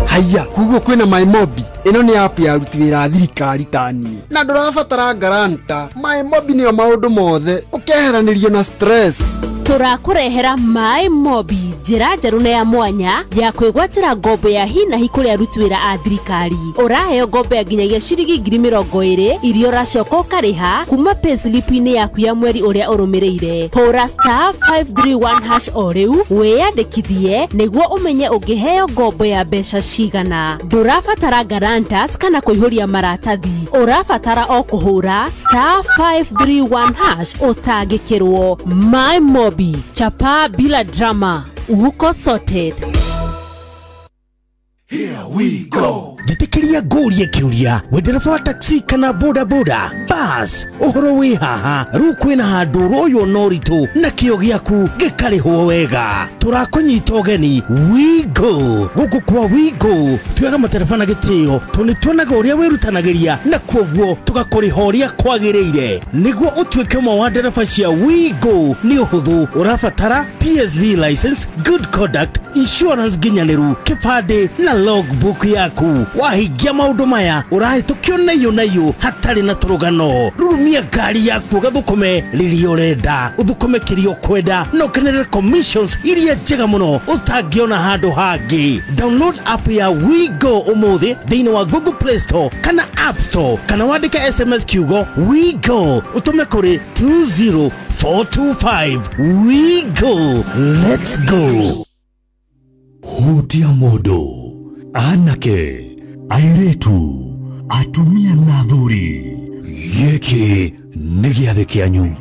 haya kuguo kwina MyMobi ino ni app ya aruti wira thirikari tani na ndurabatara garanta MyMobi ni maundu mothe ukeheranirio na stress turakurehera MyMobi njira njeru na ya mwanya ya kwigwatira ngombo ya hinahi kuri aruti wira a thirikari uraheo ngombo ya nginyagia ciringi 20,000 irio racoka ukariha kuma payslip-ini yaku ya mweri uria urumireire hura *531# o riu wiyandikithie niguo umenye ungiheo ngombo ya mbeca cigana ndurabatara guarantors kana kuihuria maratathi urabatara o kuhura *531# utangikirwo MyMobi chapa bila drama uko sorted. Here we go. Jitikiria ngũrie kiuria wendereba wa taxi kana boda boda bus uhoro wi haha riu kwina handu royo noritu na kio giaku gikarihwo wega turakunyita ugeni Wigo guku kwa Wigo tuyaga matereba na gitio tuni tuonaga uria wirutanagiria na kwoguo tugakuriha uria kwagiriire niguo utuike umwe wa ndereba cia Wigo ni uhuthu urabatara PSV license, good conduct insurance ginyanĩru kĩbandĩ na logbook yaku. Wahingia maũndũ maya ũrahĩtũkio nayo hatarĩ na tũrũgano. Rurumia ngari yaku ũgathũkũme rĩrĩa ũrenda, ũthũkũme kĩrĩa ũkwenda na ũkenere commissions iria njega mũno ũtangĩona handũ hangĩ. Download app ya WeGo ũmũthĩ thĩinĩ wa Google Play Store kana App Store, kana wandĩke SMS kiugo WeGo ũtũme kũrĩ 20425. WeGo, let's go. Hutia modo, anake, airetu, atumia na athuri. Gĩkĩ nĩ gĩathĩ kĩanyu.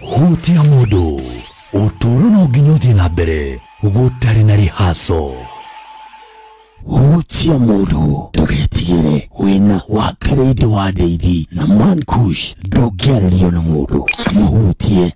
Hutia modo, ũtũũro no nginya ũthiĩ na mbere gũtarĩ na rehearsal. Hutia modo, ndũgetigĩre wĩna wakarĩide wa ndeithi na Mankush ndũngĩarĩrio na mũndũ. Mũhutie.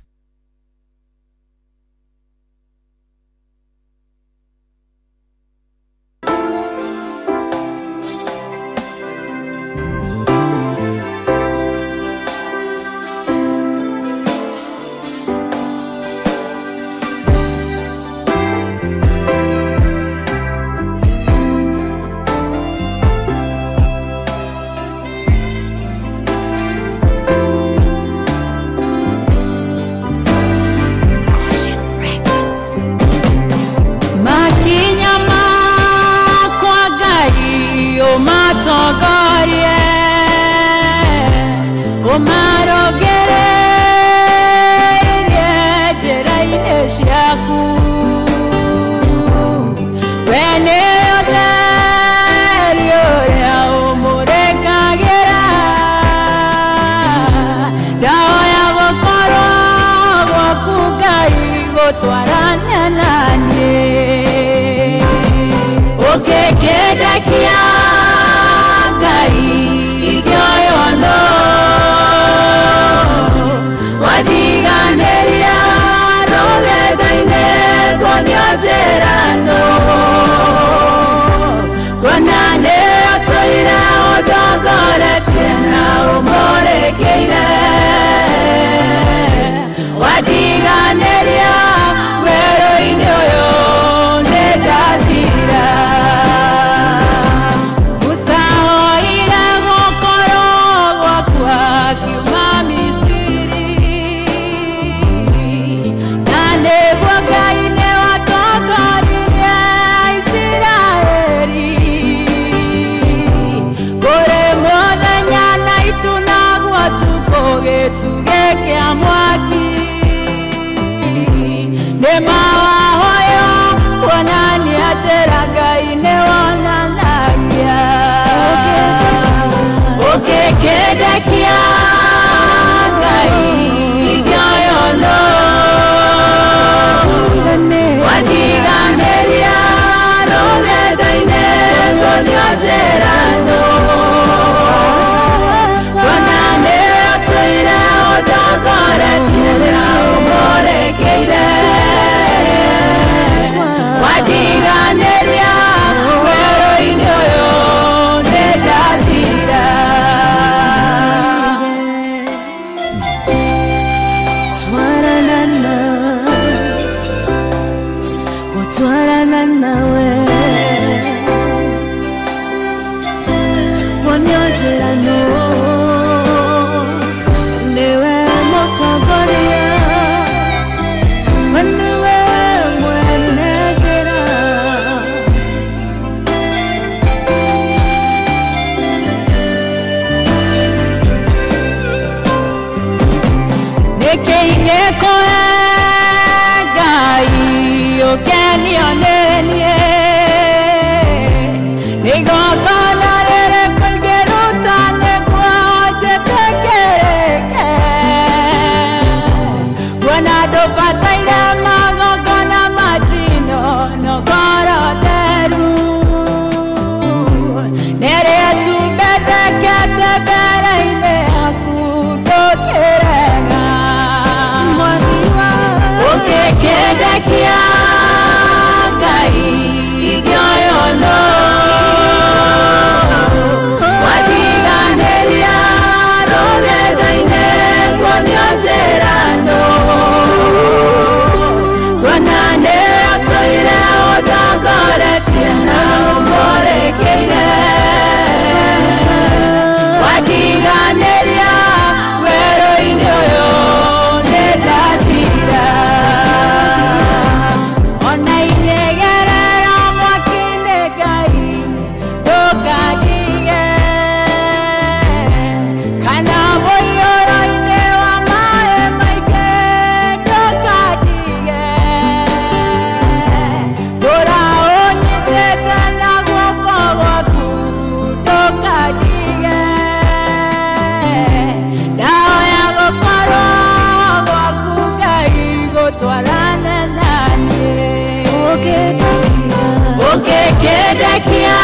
Okekedekia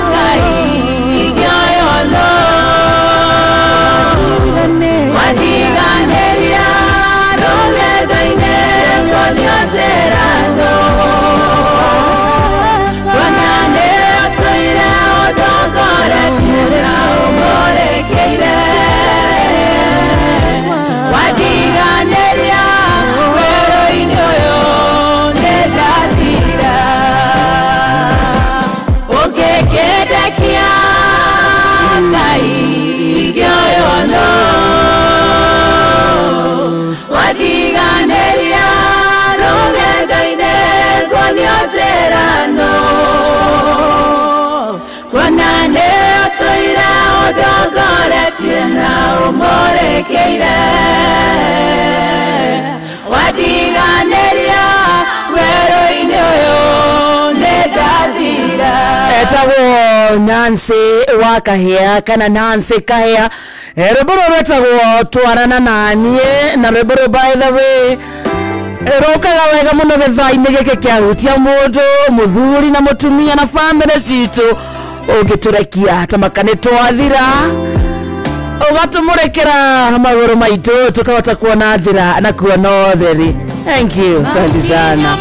ngai igioyono Wadiganeria Rogedoine Gojoterano Wanane otoire odogore Tira umorekeire Wadiganeria Wero inyoyo Nedatira Okekedekia ngai igioyono Wadiganeria Rogedoine Gojoterano Wanane otoire odogore Tira umorekeire Wadiganeria Wero inyoyo Nedathira Etago Nancy Wakahia kana Nancy Kahia Reboro retago twarana nanie na reboro by the way Erokaga wega muno gethaine geke kiahutia mundu muthuri na mutumia na family citu ungiturekia tamakane twathira ugatumurekera maguru maitu tukahota kuona njira na kuona utheri. Thank you asante sana.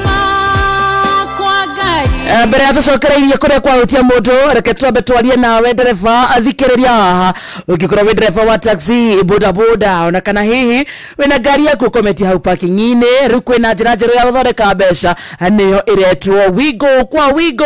Mbere ya tucokereirie kuria kwa hutia mundu reke twambe twarie nawe ndereva athikiriria haha ukikora we ndereva wa taxi boda boda ona kana hihi wina ngari yaku kometi hau parking-ini riu kwina njira njeru ya guthondeka mbeca niyo iretwo Wigo kwa Wigo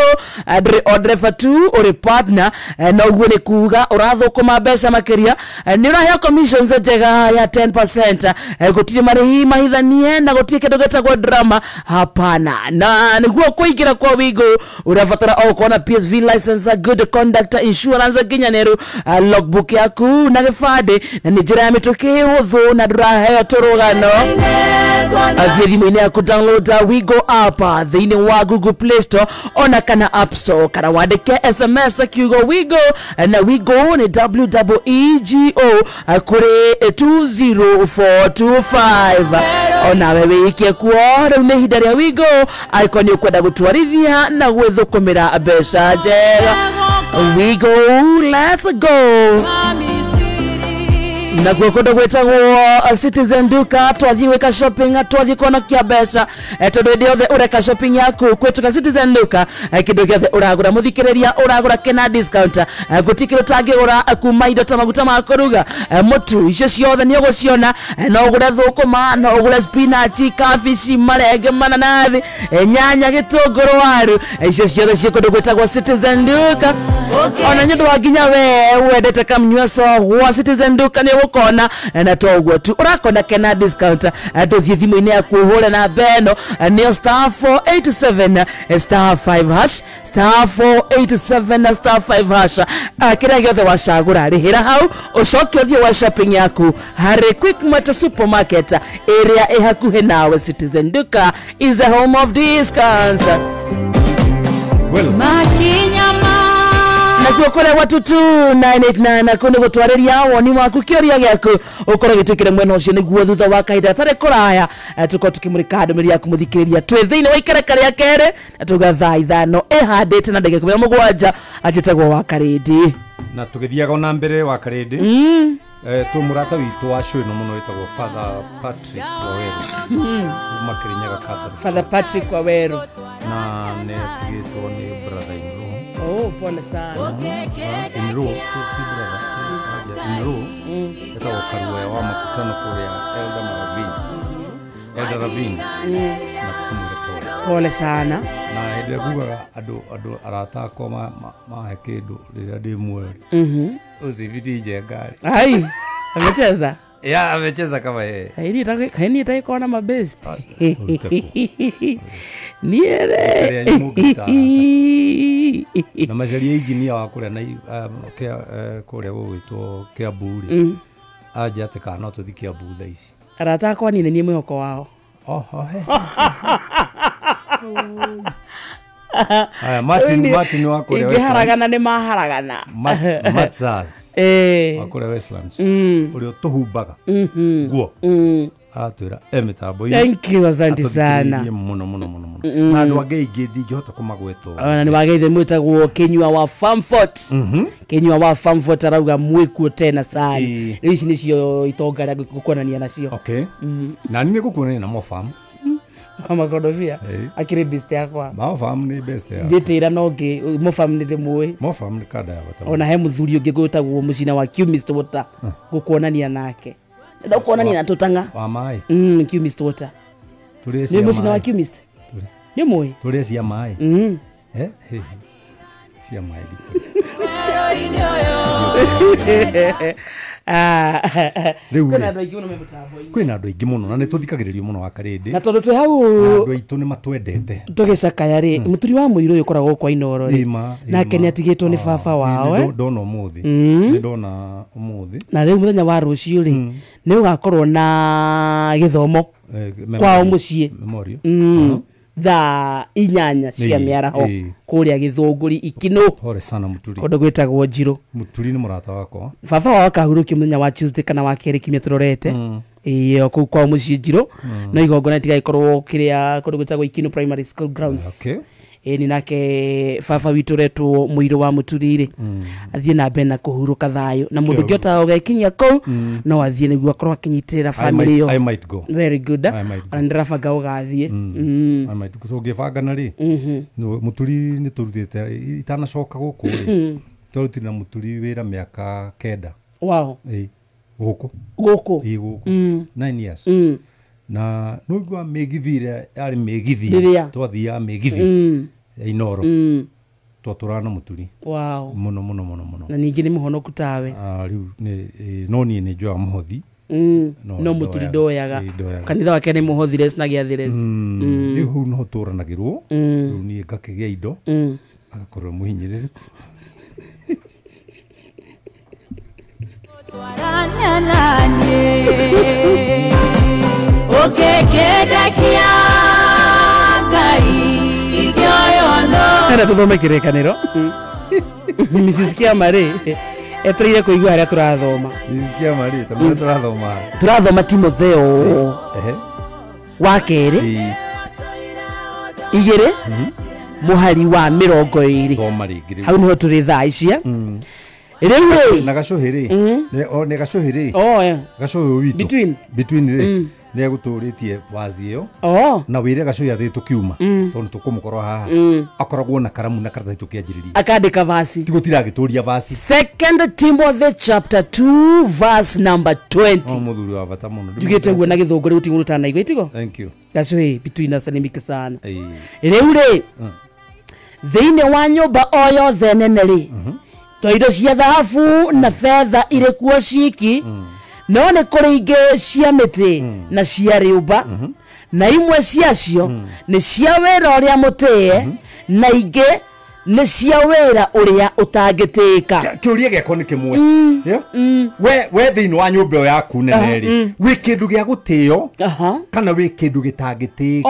ndereva tu uri partner na uguo ni kuga urathukuma mbeca makiria ni urahea commissions njega ya 10% gutiri marihi mahithanie na gutiri kindu getagwo drama hapana na niguo kuingira kwa Wigo urafatara au kuona PSV license, good conduct, insurance ginyaneru logbook yaku na gifade na njira ya mituki huthu na ndurahe turugano thimu-ini yaku download Wigo app thiini wa Google Play Store ona kana App Store kana wandike SMS kiugo Wigo na Wigo ni WEEGO kuri 20425 ona wewe ikie kuora unehida ya Wigo icon ukwenda gutwarithia na gwithukumira mbeca njega. Wigo, let's go. Na kukondo gwetagwo Citizen Duka twathie weka shopping twathie kuona kia mbeca tondu ndi othe ureka shopping yaku kwetuka Citizen Duka kindu giothe uragura muthikiriria uragura kena discount gutikiro tangigura kuma indo ta maguta ma kuruga mutu icio ciothe ni uguciona no ugure thukuma no ugure spinach kabici marenge mananathi nyanya gitunguru waru icio ciothe cikundu gwetagwo Citizen Duka ona nyendu waginya we wendete kamnywa so wa Citizen Duka ni ukona na toguo tu urakona kena discount nduthie thimu-ini yaku hore na beno ni *487 *5 hash *487 *5 hash kira giothe wacagura rihira hau ucoke uthie wa shopping yaku hari Quickmart supermarket area ihakuhe nawe. Citizen Duka is the home of discounts. Well, na kuokole watu tu 989 na kuni gutwariria woni waku kioria giaku ukora gitukire mwena ucio niguo thutha wa kaida tare kuraya tuko tukimurika ndomiri yaku muthikiriria twi thiini wa ikereka ria kere na tugatha ithano ihandite na ndege 17 atitagwo wa Karindi na tugithiaga na mbere wa Karindi tu murata witu wa show no muno witagwo Father Patrick Waweru Kirinyaga Catholic. Father Patrick Waweru na ne tugitwo ni brother in oh pole sana in row itawo karua wa makutano kuria Elder Ravine na kutumure pole sana na ile guga adu arata ko ma hekedu rira ndi mweri uzibidije ngari ai amecheza ya amecheza kama yeye haini itaiko na mabest niere na majaria engineer wa kuria na kuria gwitwo Kiamburi aje atika no tuthikia butha ici arata kwa nini ni mwihoko wao Martin wa kuria wewe haragana ni maharagana Matsas Wakore Westlands. Ulio tuhumbaga. Guo. Aratwira mitambo ino. Thank you, asante sana. Muno. Na andu ange ingi ndingihota kumagweta. Ona ni wageithe mwitagwo Kinyua wa Farmfort. Kinyua wa Farmfort arauga mwikuo tena sana. Ici nicio itonga rĩa gukuonania nacio. Okay. Na nini gukuonania na mo farm? Mama Godovia. Akire best yakwa. Mo farm ni best yakwa. Nditira nogi mo farm ni ndimwe. Mo farm ni kada ya bata. Ona he muthuri ungi gwitagwo mucina wa Qmist Water gukuonania nake. Nda kuonania na tutanga. Wa mai. Qmist Water. Tuli cia. Ni mucina wa Qmist. Ni mwe. Tuli cia mai. Cia mai. Kwina andu aingi muno na ni tuthikagiririo muno wa Karindi na tondu twi hau andu aitu ni matwendete tugicakaya ri muturi wa muiru uyu koragwo kwa Inoro ri nake ni atigitwo ni baba wao ndona umuthi ni ndona umuthi na riu muthenya wa rucio ri ni ugakorwo na githomo kwao mucii thaa 8 cia miaraho kuria Githunguri Ikino. Pole sana muturi. Kondo gwetagwo Njiro. Muturi ni murata wakwa. Baba wao akahurukia muthenya wa Tuesday kana wa keri kimya turorete. Iyo kwa mucii Njiro no igongona tigakorwo kiria kondo gwetagwo Ikino Primary School grounds. Okay. Ni nake baba witu retwo muiro wa muturire athie na mbere na kuhuruka thayo na mundu ngiota ugekinyia kou no athie niguo akorwo akinyitira family yo. I might go. Very good. And ndirabanga ugathie. I might go. So ngibanga ri muturi ni turutite itanacoka guku ri turutina muturi wira miaka 9. Wow. Guku. Guku. 9 years. Na nugwa megithire ari megithi twathia megithi Inoro twaturana muturi. Wow. Muno na ningi ni muhonoku tawe riu no ni njwa muhothi no muturi ndoyaga kanitha wake ni muhothire na giathires riu no turanagirwo riu ni ngakigia indo agakorwo muhinyirire twarana nanye okekedakia ngai ikioyono kana tuthome kirekaniro Mrs. Kiamari etrire kuigua haria turathoma Mrs. Kiamari tamwe turathoma Timotheo wa keri 2 muhari wa 20 thoma ringi hau niho turi thaa icia riu na gacuhiri ne gacuhiri gacuhiri witu between ri ne guturitie wazi iyo na wire gacuhiri athi tukiuma tondu tukumukorwa haha akoragwo na karamu na karata tukianjiriria akandika vasi tigutira gituria vasi 2 Timothy chapter 2 verse number 20 muthuri wa bata muno tugite guo na Githunguri utinguru tana igwe itigo thank you gacuhiri between us ni mike sana riu ri thiine wa nyumba o yothe nene ri to indo cia thahabu na fedha ire kuo ciki no ne kuri ingi cia miti na cia riumba na imwe ciacio ni cia wira uria mutie na ingi ni cia wira uria utangitika kiuria giako ni kimwe we thiini wa nyumba yo yaku nene ri wi kindu gia gutio kana wi kindu gitangitika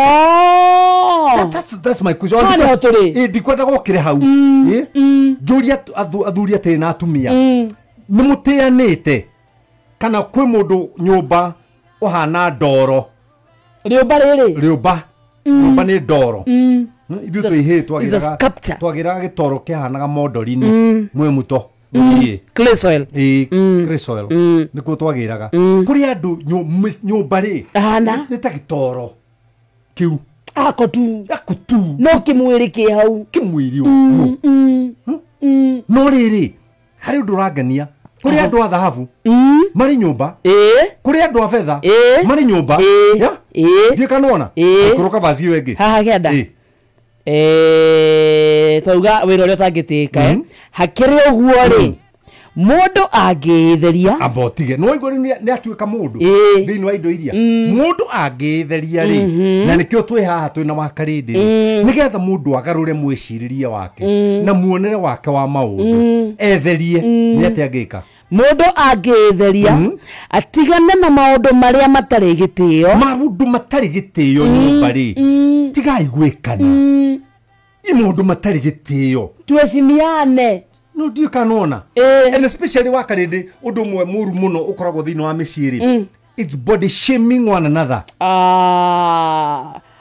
that's my question ndikwenda gukire hau njuria athuri ate na atumia ni mutianite kana kwi mundu nyumba uhana ndoro riumba ni ndoro ithu twihi twagiraga gitoro kihanaga modori-ini mwe muto clay soil nikuo twagiraga kuri andu nyumba ri ni ta gitoro kiu akotu no kimwiri ki hau kimwiri no riri hari undu rangania kuri andu a thahabu mari nyumba kuri andu a fedha mari nyumba ndio kanona kuruka vazi wengi haha genda tauga wira uria utangitika hakiri uguo ri mundu angitheria abotige no igori ni atuika mundu thiini wa indo iria mundu angitheria ri na nikio twi haha twi na Wakarindi nigetha mundu agarure mwiciririe wake na muonere wake wa maundu etherie ni ati angika mundu angitheria atigane na maundu maria matari gitio maundu matari gitio nyumba ri tigai gwikana i maundu matari gitio tueshimiane no ndio kanona and especially wakarinde undu mwe muru muno ukoragwo thini wa miciri it's body shaming one another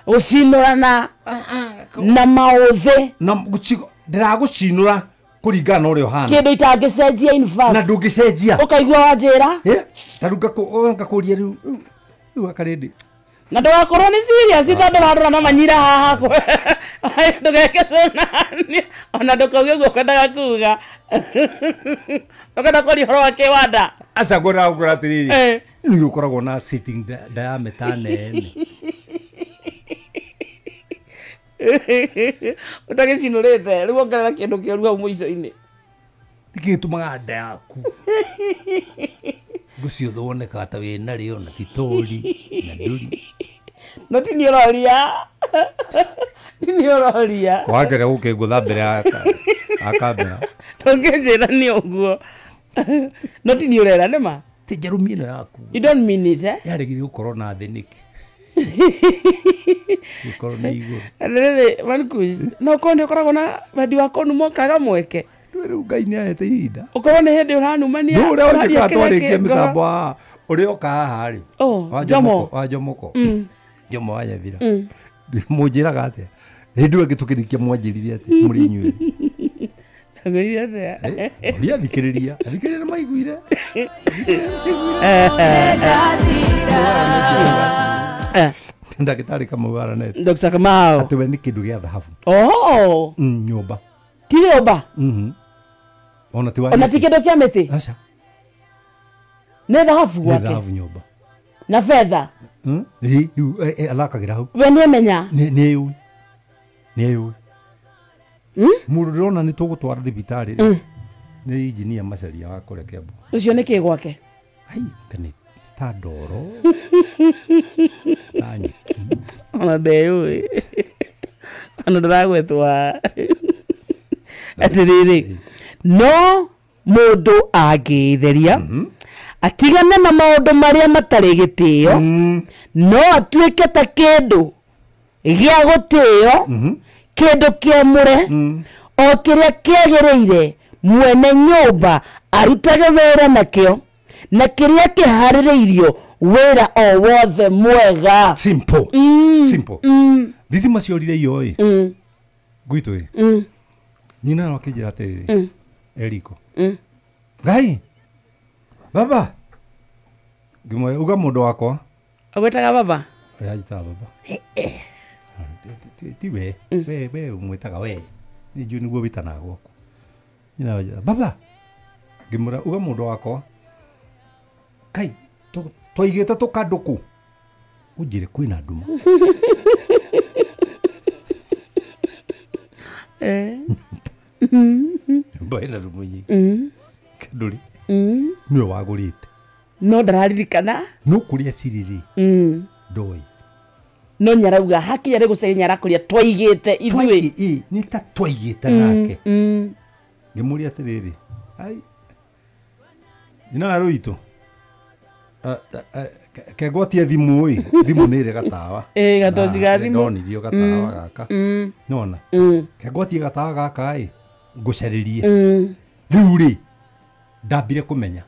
ucinurana na mauthe na guchigo ndiragucinura kuringana na uria hana kindu itangicenjia in fact na ndungicenjia ukaigua wanjira taruga ngakuria riu wakarinde na ndugakorwo ni serious tondu warora na manyira haha ndugeke cunani ona ndukauge guo kwendaga kuga ukenda kuri horo wa kiwanda aca ngwenda gukura atiriri nĩ ukoragwo na sitting diameter nene utagicinurite riu ongerera kindu kioru hau muico-ini gĩgĩtũmaga nda yaku guciothe wonekaga ta wĩna rĩo na titori na ndũri no tini ũroria kwagera gũkĩngũtha mbere ya kamera ndũngĩnjĩra nĩ ũguo no tini ũrera nĩma ti njerumi ĩno yaku you don't mean it yaregire gũkorwo na thĩ nĩkĩ gũkorwo na igũrũ rĩrĩ Marcus no korwo nĩ ũkoragwo na wendi wa kũnuma ũkaga mweke rĩu Ngai nĩ ahete ihinda ũkorwo nĩ hĩndĩ ũranumania no ũrĩa ũngĩka twarĩkie mĩtambo haha ũrĩa ũka haha rĩ wa Njomoko Njomo wa Nyathira mũnjĩraga atĩa hĩndĩ ĩyo ĩngĩ mwanjĩrire atĩ mũrĩ inyuĩ ngũire atĩa ũrĩa thikĩrĩria na maiguire ndagĩtarĩ Kamau aranete Dr. Kamau atĩ we nĩ kĩndũ gĩa thahabu nyũmba ti nyũmba ona ti kĩndũ kĩa mĩtĩ aca nĩ thahabu gwake nĩ thahabu nyũmba na fedha alakagĩra hau we nĩ emenya nĩ eyũĩ mũndũ ndĩrona nĩ tũgũtwara thibitarĩ nĩ injinia Macharia wa kũrĩa Kiambu ũcio nĩ kĩ gwake kanĩ ta ndoro ta nyeki ona ndeyũĩ ona ndĩragwetwa atĩrĩrĩ no mũndũ angĩtheria atigane na maũndũ marĩa matarĩ gĩtĩo no atuĩke ta kĩndũ gĩa gũtĩo kĩndũ kĩamũre o kĩrĩa kĩagĩrĩire mwene nyũmba arutage wĩra nakĩo na kĩrĩa kĩharĩrĩirio wĩra o wothe mwega simple thithima ciorire iyo gwitũ nyina no akĩnjĩra atĩrĩrĩ Eriko Ngai baba ngĩmwe uga mũndũ wakwa agwĩtaga baba yajitaga baba ti we umwĩtaga we nĩnjũĩ nĩguo wĩtanaga gwaku nyina wajĩra baba ngĩmwĩra uga mũndũ wakwa Kai twaigĩte tũkandũkũ ũnjĩre kwĩna nduma mbona rumu nyingĩ kandũri nĩwe wagũrĩte no ndararirikana no kũrĩa ciriri ndoĩ no nyarauga hakinya rĩ gũcagĩ nyarakũria twaigĩte ithuĩ nĩ ta twaigĩte nake ngĩmũria atĩrĩrĩ nyina rũitũ kegwatia thimũ thimũ nĩ ĩrĩ gatawa gatoci ga thimũ ndonirio gatawa gaka nona kegwatie gatawa gaka ngũcarĩrie rĩu rĩ ndambire kũmenya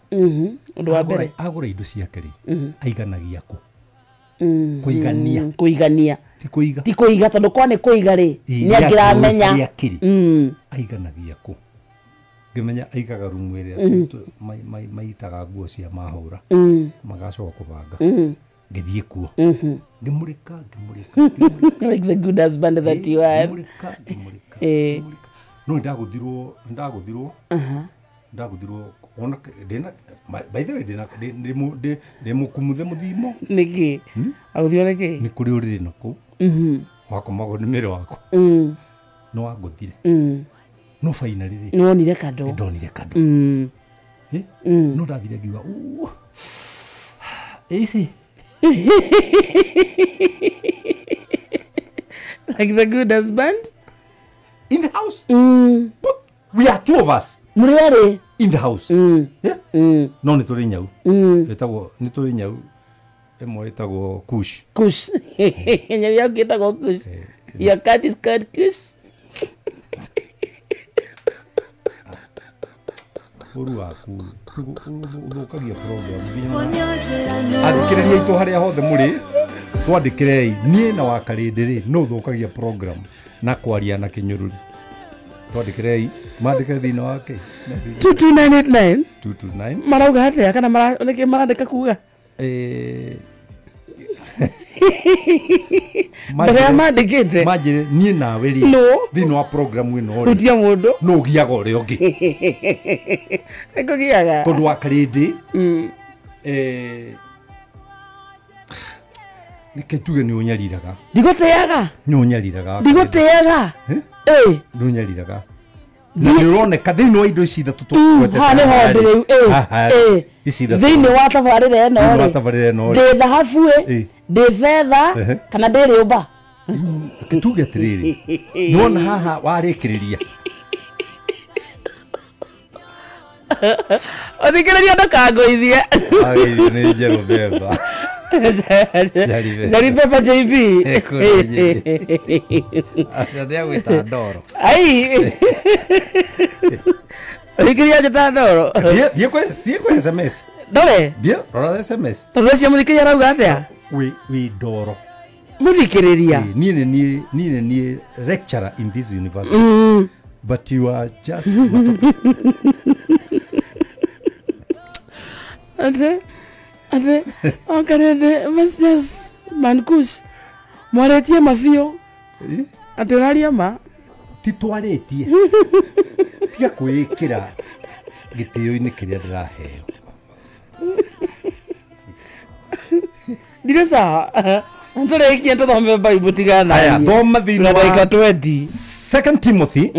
ũndũ wa mbere agũra indo ciake rĩ aiganagia kũ kũigania ti kũiga tondũ kwa nĩ kũiga rĩ nĩ angĩramenya aiganagia kũ ngĩmenya aigaga rumu ĩrĩa maitaga nguo cia mahũra magacoka kũbanga ngĩthiĩ kuo ngĩmũrĩka like the good husband that you are no ndagũthirwo ona by the way ndĩ mũkumuthe mũthimo nĩkĩ agũthirwo nĩkĩ nĩ kũrĩ ũrĩrĩ nakũu wakomagwo nĩ mĩrĩ wakwa no wangũthire no finally rĩ nĩwonire kandũ ndonire kandũ no ndathire ngiuga easy like the good husband in the house but we are two of us mũrĩ arĩ in the house no nĩ tũrĩ nyau ĩtagwo nĩ tũrĩ nyau ĩmwe ĩtagwo kush nyau yaku ĩtagwo kush your cat is called kush uru waku thukagia program nginya athikiriria itu haria hothe muri twandikirei nie na wakarindiri no thukagia program na kwaria na kinyururi twandikirei mandike thina wake 22989 marauga atia kana marandika kuga Mbere mandikite majire nie nawe ri thina wa program ino ri utia mundu no giaga uri ungi eko giaga tondu wakarindi nike tuge ni unyariraga ndigoteaga ni unyariraga ndigoteaga ni unyariraga ni uroneka thini wa indo ici thatu tukwete ha ni honde riu thini wa tabarire no ri ndi thahabu ndi fedha kana ndi riumba kituge atiriri nona haha warikiriria othikiriria ndakangoithie ni njero beba Dari Papa JB. Acha gwita ndoro. Ai. Rikiria jeta ndoro. Die kwa SMS. Dole. Die, rora SMS. Tondũ cia mũthikĩria arauga atĩa? We ndoro. Mũthikĩrĩria. Ni lecturer in this university. But you are just Ate okarende Masters Mankush mwaretie mafio ate raria ma titwaretie tia kwikira gitio-ini kiria ndiraheo diresa antore kiento thome Bible tigana aya thoma thina wa 20 2 Timothy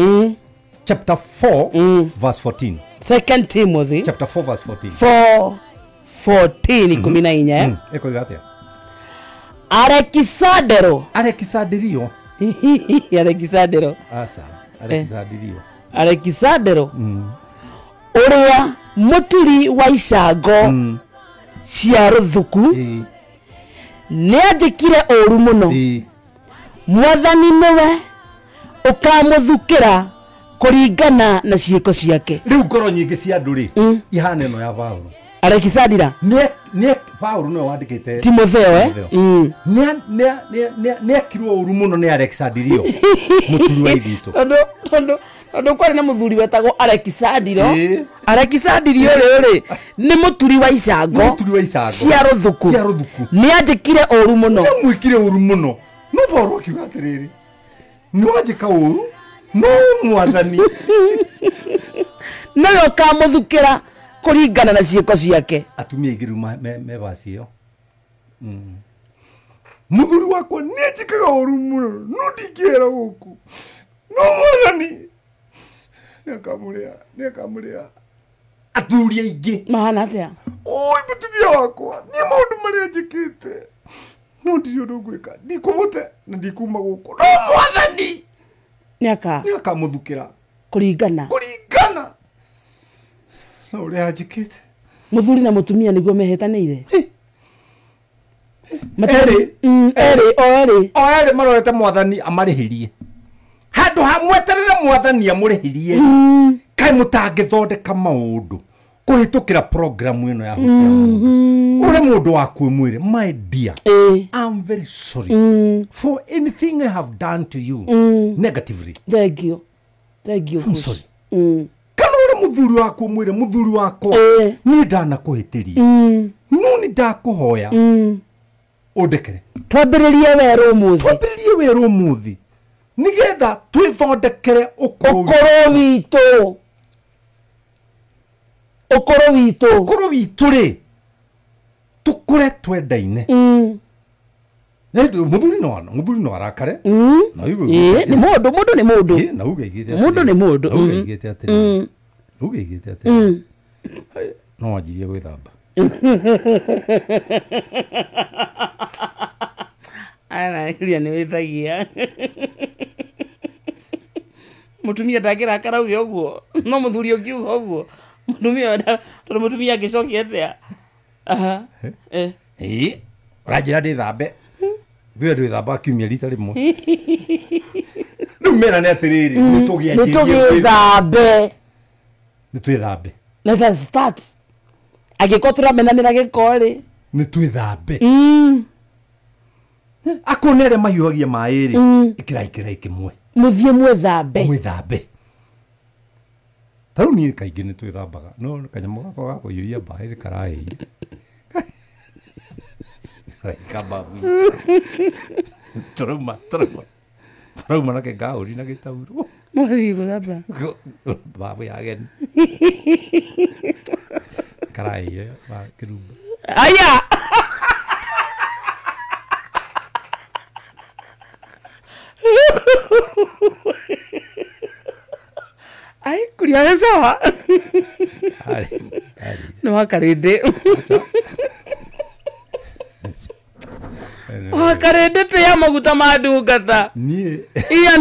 chapter 4 verse 14 2 Timothy chapter 4 verse 14 14:14 eko gatia Alexandero asa Alexandero uria muturi wa icango cia ruthuku ni andikire uru muno mwathani niwe ukamuthukira kuringana na ciiko ciake riu ngoro nyingi cia nduri ihane no ya Paulo Alexandira ne Paulo no wandikite Timotheo ne kirwo uru muno ne Alexandrio muturi wa ithitu ndo kwari na muthuri wetagwo Alexandiro Alexandrio ri ni muturi wa icango cia ruthuku ni andikire uru muno mwikire uru muno no Paulo kiuga atiriri ni wajika uru no mwathani nayo kamuthukira kuringana na ciiko ciake atumia igiru me bacio muthuri wakwa ni njikaga uru muno no ndingĩra guku no mwathani nĩakamuria athuri aingĩ mahana atia oi mutumia wakwa ni maundu maria njikite no ndirĩ ũndũ ngwĩka ndikũmũte na ndikuma guku no mwathani nĩakamuthukĩra kuringana no uria njikite muthuri na mutumia niguo mehetanĩire eri marorete mwathani amarĩhĩrie handũ hamweterere mwathani amũrĩhĩrie kaĩ mũtangĩthondeka maũndũ kũhĩtũkĩra programu ĩno ya ure mũndũ waku mwĩre my dear I'm very sorry for anything I have done to you negatively. Thank you I'm sorry kana ure muthuri waku mwĩre muthuri wakwa ni ndanakuhĩtĩria no ni ndakũhoya ũndekere twambĩrĩrie werũ ũmũthĩ nigetha twĩthondekere ũkũrũ witũ rĩ tũkũre twendaine muthuri no arakare na ni mũndũ na ugeigĩte atĩ no wanjirie gwĩthamba ria nĩ wĩthagia mutumia ndangĩrakara uge ũguo no muthuri ũngiuga ũguo tondũ mutumia angĩcokia atĩa ũranjĩra ndĩthambe thuĩ ndĩthamba kiumia rita rĩmwe rĩu mera nĩ atĩrĩrĩ nĩ twĩthambe let us start agiko turamenanira gikori ni twithambe akonere mahiuhagia mairi ikira kimwe muthie mwethambe taru ni kaingi ni twithambaga no kanyamo gako gako yuria bairi karai kababu Trauma na ke gauri na ke tauro. Muthi guthamba. Babu yagen. Karai ba kirumba. Aya. Ai kuria sawa. Ali. No akarinde. Wakarende te ya maguta madungata. Nie. Iya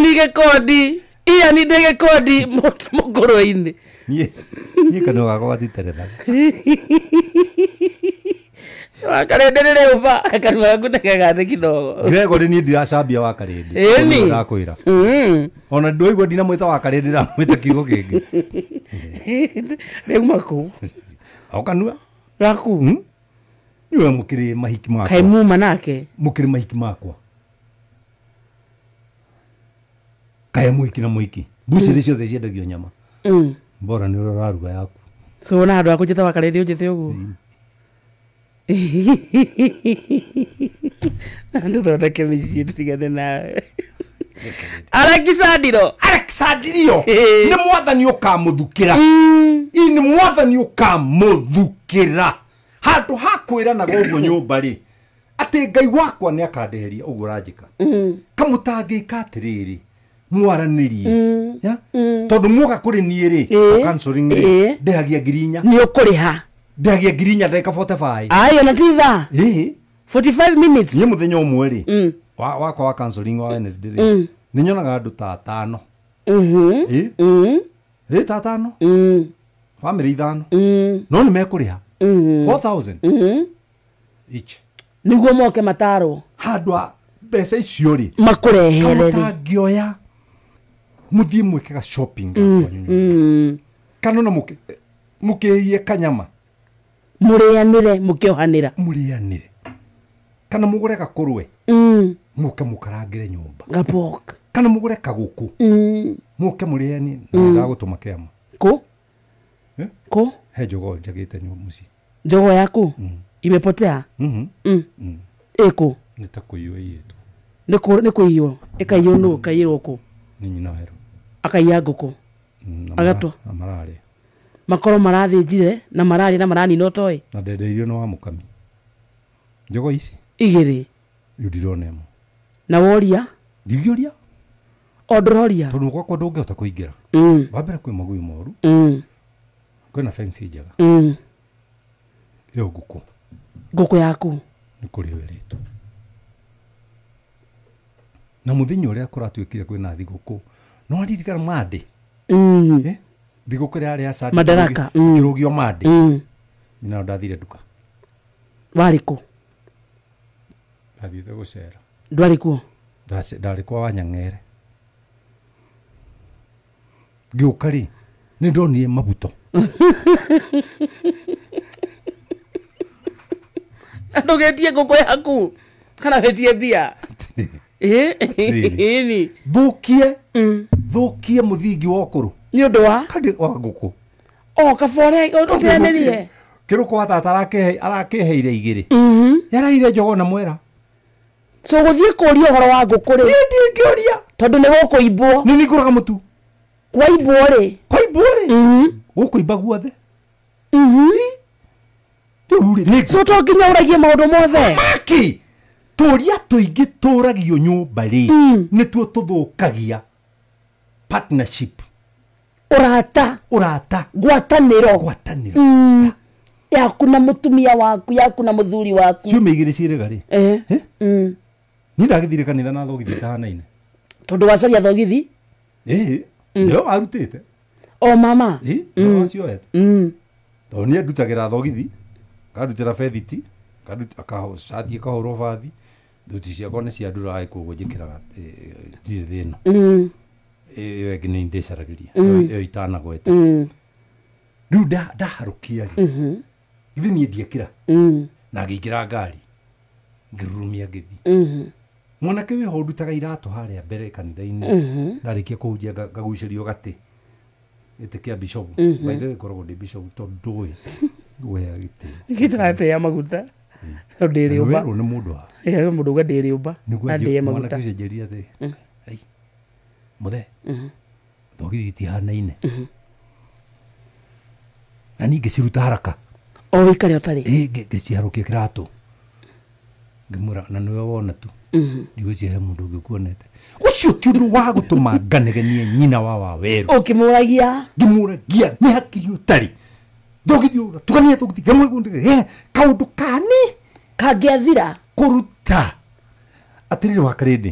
ni ndege kodi mukoro-ini. Nie kano gako gatiterera. Wakarende rire uba kanwa gaku ndegagate kidogo. Gregory ni ndiracambia wakarende. Eni. Ndakwira. Ona ndoigwa ndina mwita wakarende na mwita kiugo kingi. Ndeguma ku. Okanua. Gaku. Niwe mukiri mahiki makwa. Kai muma nake. Mukiri mahiki makwa. Kai muiki na muiki. Buciri ciothe ciendagio nyama. Bora ni uraruga yaku. So na andu akujita wakarende ujite uguo. Andu thondeke mĩciĩ tutigane nawe. Alexandro ni mwathani ukamuthukira. Ni mwathani ukamuthukira. Handu hakwira na gogo nyumba ri ati Ngai wakwa ni akandeheria uguo ranjika kamutangika atiriri mwaranirie ya tondu muga kuri nie ri counseling ri ndehagia ngirinya ni ukuriha ndehagia ngirinya ndeka 45 ayo na titha 45 minutes ni muthenya umwe ri wakwa wa counseling wa Wednesday ri ni nyonaga andu ta 5 ta 5 family 5 no ni mekuriha 4,000 each niguo moke mataro handwa mbeca icio ri makurehere ri ngioya muthie mwikaga shopping kana na mukiye kanyama murianire mukiohanira kana mugure gakurwe muke mukarangire nyumba gapok kana mugure kaguku muke muriani na ndagutuma kiama ko he jogo njagite nyumba muci jogo yaku imepotea eko nitakuiyo yetu nikuiyo ekaiyo no kayiro ko ni nyina hero akaiya nguku agatwa amarare makoro marathinjire na marari na marani no toy na ndendeirio no wa mukami jogo ici igiri yudironemo na woria digioria odroria tondu kwa ndungehota kuingira wambere kwi magui moru kwina fence njega yo nguku yaku ni kuri wiritu na muthinyo uria kuratwikire kwina thiguku no aririkana mande thiguku ria ria sadi madaraka kirugio mande nina ndathire duka wariku ndathire gucera ndwariku ndari kwa Wanyang'ere giukari ni ndonire mabuto ndogetie nguku yaku kana wetie bia ni thukie muthingi wa ukuru ni undu wa kandi wa nguku kabore utenerie kiruko wa tata arakeheire igiri yaraire jogo na mwera so guthie kuria uhoro wa nguku ri ndi ngioria tondu ni gukuibwo ni nguraga mutu kwaibwo ri gukuimba guothe so to nginya uragie maundu mothe maki turia tuingi turagio nyumba ri ni tuo tuthukagia partnership urata gwataniro yaku na mutumia waku yaku na muthuri waku ciumia igiri cirega ri ni ndagithire kanitha na thogithi tahanaine tondu wacaria thogithi ndio arutite mama ndio acioete tondu ni ndutagira thogithi karutira fethiti akacathie kahoro bathi thuti ciakwa ni cianduraga koguo njikiraga ndirĩ thĩna ĩyo ĩngĩ nĩ ndĩcaragiria ĩyo itanagweta riu ndaharukia ithi ni ndiekira na ngĩingĩra ngari ngĩrurumia ngĩthi mwanake wĩ ho ndutaga iratũ harĩa mbere kanitha-inĩ ndarĩkia kũhunjia ngagucĩrio gatĩ gĩtĩ kĩa bishop by the way koragwo ndĩ bishop tondũ ndũĩ guoya gĩtĩ gĩtĩ ya maguta ndĩrĩ ũmba nĩ mũndũ wa mũndũ uga ndĩrĩ ũmba na ndĩye maguta mwanake ũcenjeria thĩ ai mũthe thogithi tihanaine na ningĩ ciruta haraka o wĩikare ũtarĩ ngĩciharũkia kĩratũ ngĩmwĩra na nĩwe wona tu ndigũcihe mũndũ ũngĩkuonete ũcio ti ũndũ wa gũtũma nganegenie nyina wa werũ ũkĩmũragia ngĩmũragia nĩ hakiri ũtarĩ thogithi ũra tũkania thogithi gemwe kaũndũ kani kangĩathira kũruta atĩrĩrĩ wa karĩndĩ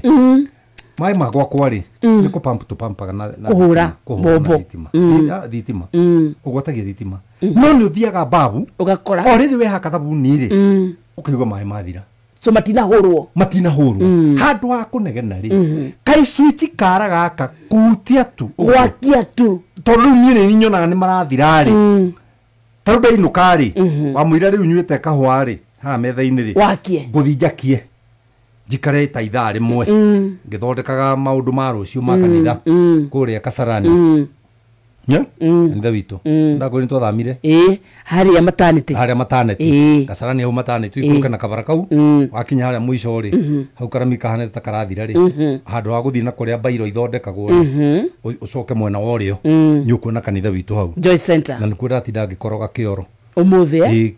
maĩ magwakwa rĩ nĩ kũpampu tũpampaga na kũhũra bombo thitima ũgwatagia thitima no nĩ ũthiaga babu ũgakora o rĩrĩ wehaka thabuni rĩ ũkaigua maĩ mathira so matinahũrwo handũ wa kũnegena rĩ kaĩ switch kara gaka kuhutia tu gwakia tu tondũ rĩu niĩ nĩ nyonaga nĩ marathira rĩ tarũ ndainũka rĩ wamwĩra rĩu nyuĩte kahũa rĩ haha metha-inĩ rĩ wakie ngũthi njakie njikare ta ithaa rĩmwe ngĩthondekaga maũndũ ma rũciũ ma kanitha kũrĩa Kasarani kanitha witũ ndakwĩra nĩtwathamire harĩa mataneti Kasarani hau mataneti ikũrũke na kabara kau wakinya harĩa mũico rĩ hau karami kahanĩte ta karathira rĩ handũ wa gũthiĩ na kũrĩa mbairo ithondekagwo rĩ ũcoke mwena wa ũrĩo nĩũkuona kanitha witũ hau Joy Center na nĩkuo ndatinda ngĩkoroga kĩoro ũmũthĩ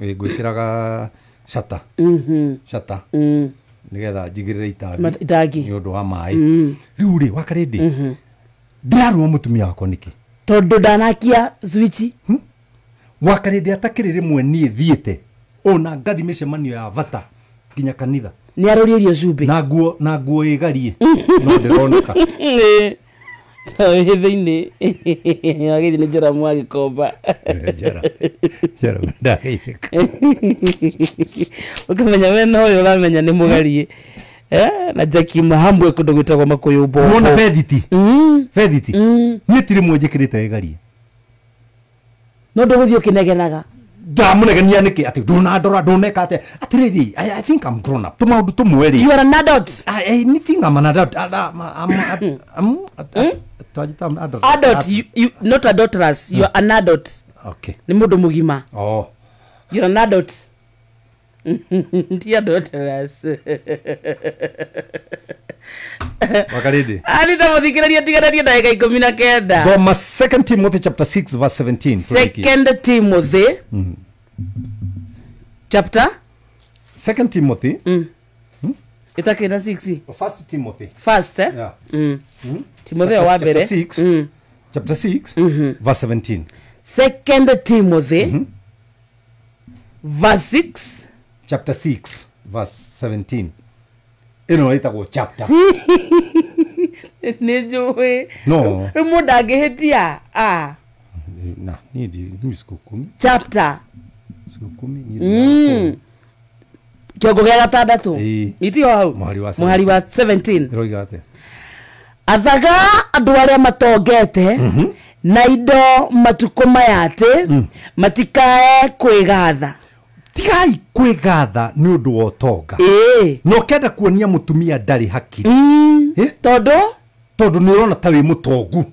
ngwĩkĩraga shata nigetha njigĩrĩre itangi nĩ ũndũ wa maĩ rĩu rĩ wakarĩndĩ ndĩraruma mũtumia wakwa nĩkĩ tondũ ndanakia switch wakarĩndĩ atakĩrĩ rĩmwe niĩ thiĩte ona ngathi mĩcemanio ya bata nginya kanitha nĩ arũrĩrio cumbĩ na nguo ĩgarie no ndĩroneka thĩinĩ wagĩthi nĩ njara mwagĩkomba ũkamenya we no ũyũ ũramenya nĩ mũgarie na Jackie Mahambwe kũndũ gwĩtagwo Makũyũ Mbogo wona bethiti niĩ ti rĩmwe njĩkĩrĩte ĩgarie no ndũgũthiĩ ũkĩnegenaga ndamũnegenia nĩkĩ atĩ ndũnandora ndũneka atĩ atĩrĩrĩ I think I'm grown up tũmaũndũ tũmwe rĩ you are an adult anything I'm an adult adult you not adulterous you are an adult okay nĩ mũndũ mũgima you are an adult ti adulterous wakarĩndĩ anita mũthikĩrĩria tiganĩrie ndagĩka 19 thoma 2 Timothy chapter 6 verse 17 2 Timothy chapter 2 Timothy itakĩna 6 1 Timothy first yeah Timothy wa mbere chapter 6 verse 17 2 Timothy verse 6 chapter 6 verse 17 ino ĩtagwo chapter nĩ njũĩ no rĩmwe ndangĩhĩtia na niĩ sikukumi chapter sikukumi kĩongo gĩa gatandatũ itio hau mũhari wa 17 ĩroiga atĩa athaga andũ arĩa matongete na indo matukũ maya atĩ matikae kwĩgatha tigai kwĩgatha nĩ ũndũ wa ũtonga no kenda kuonia mũtumia ndarĩ hakiri tondũ nĩ ũrona ta wĩ mũtongu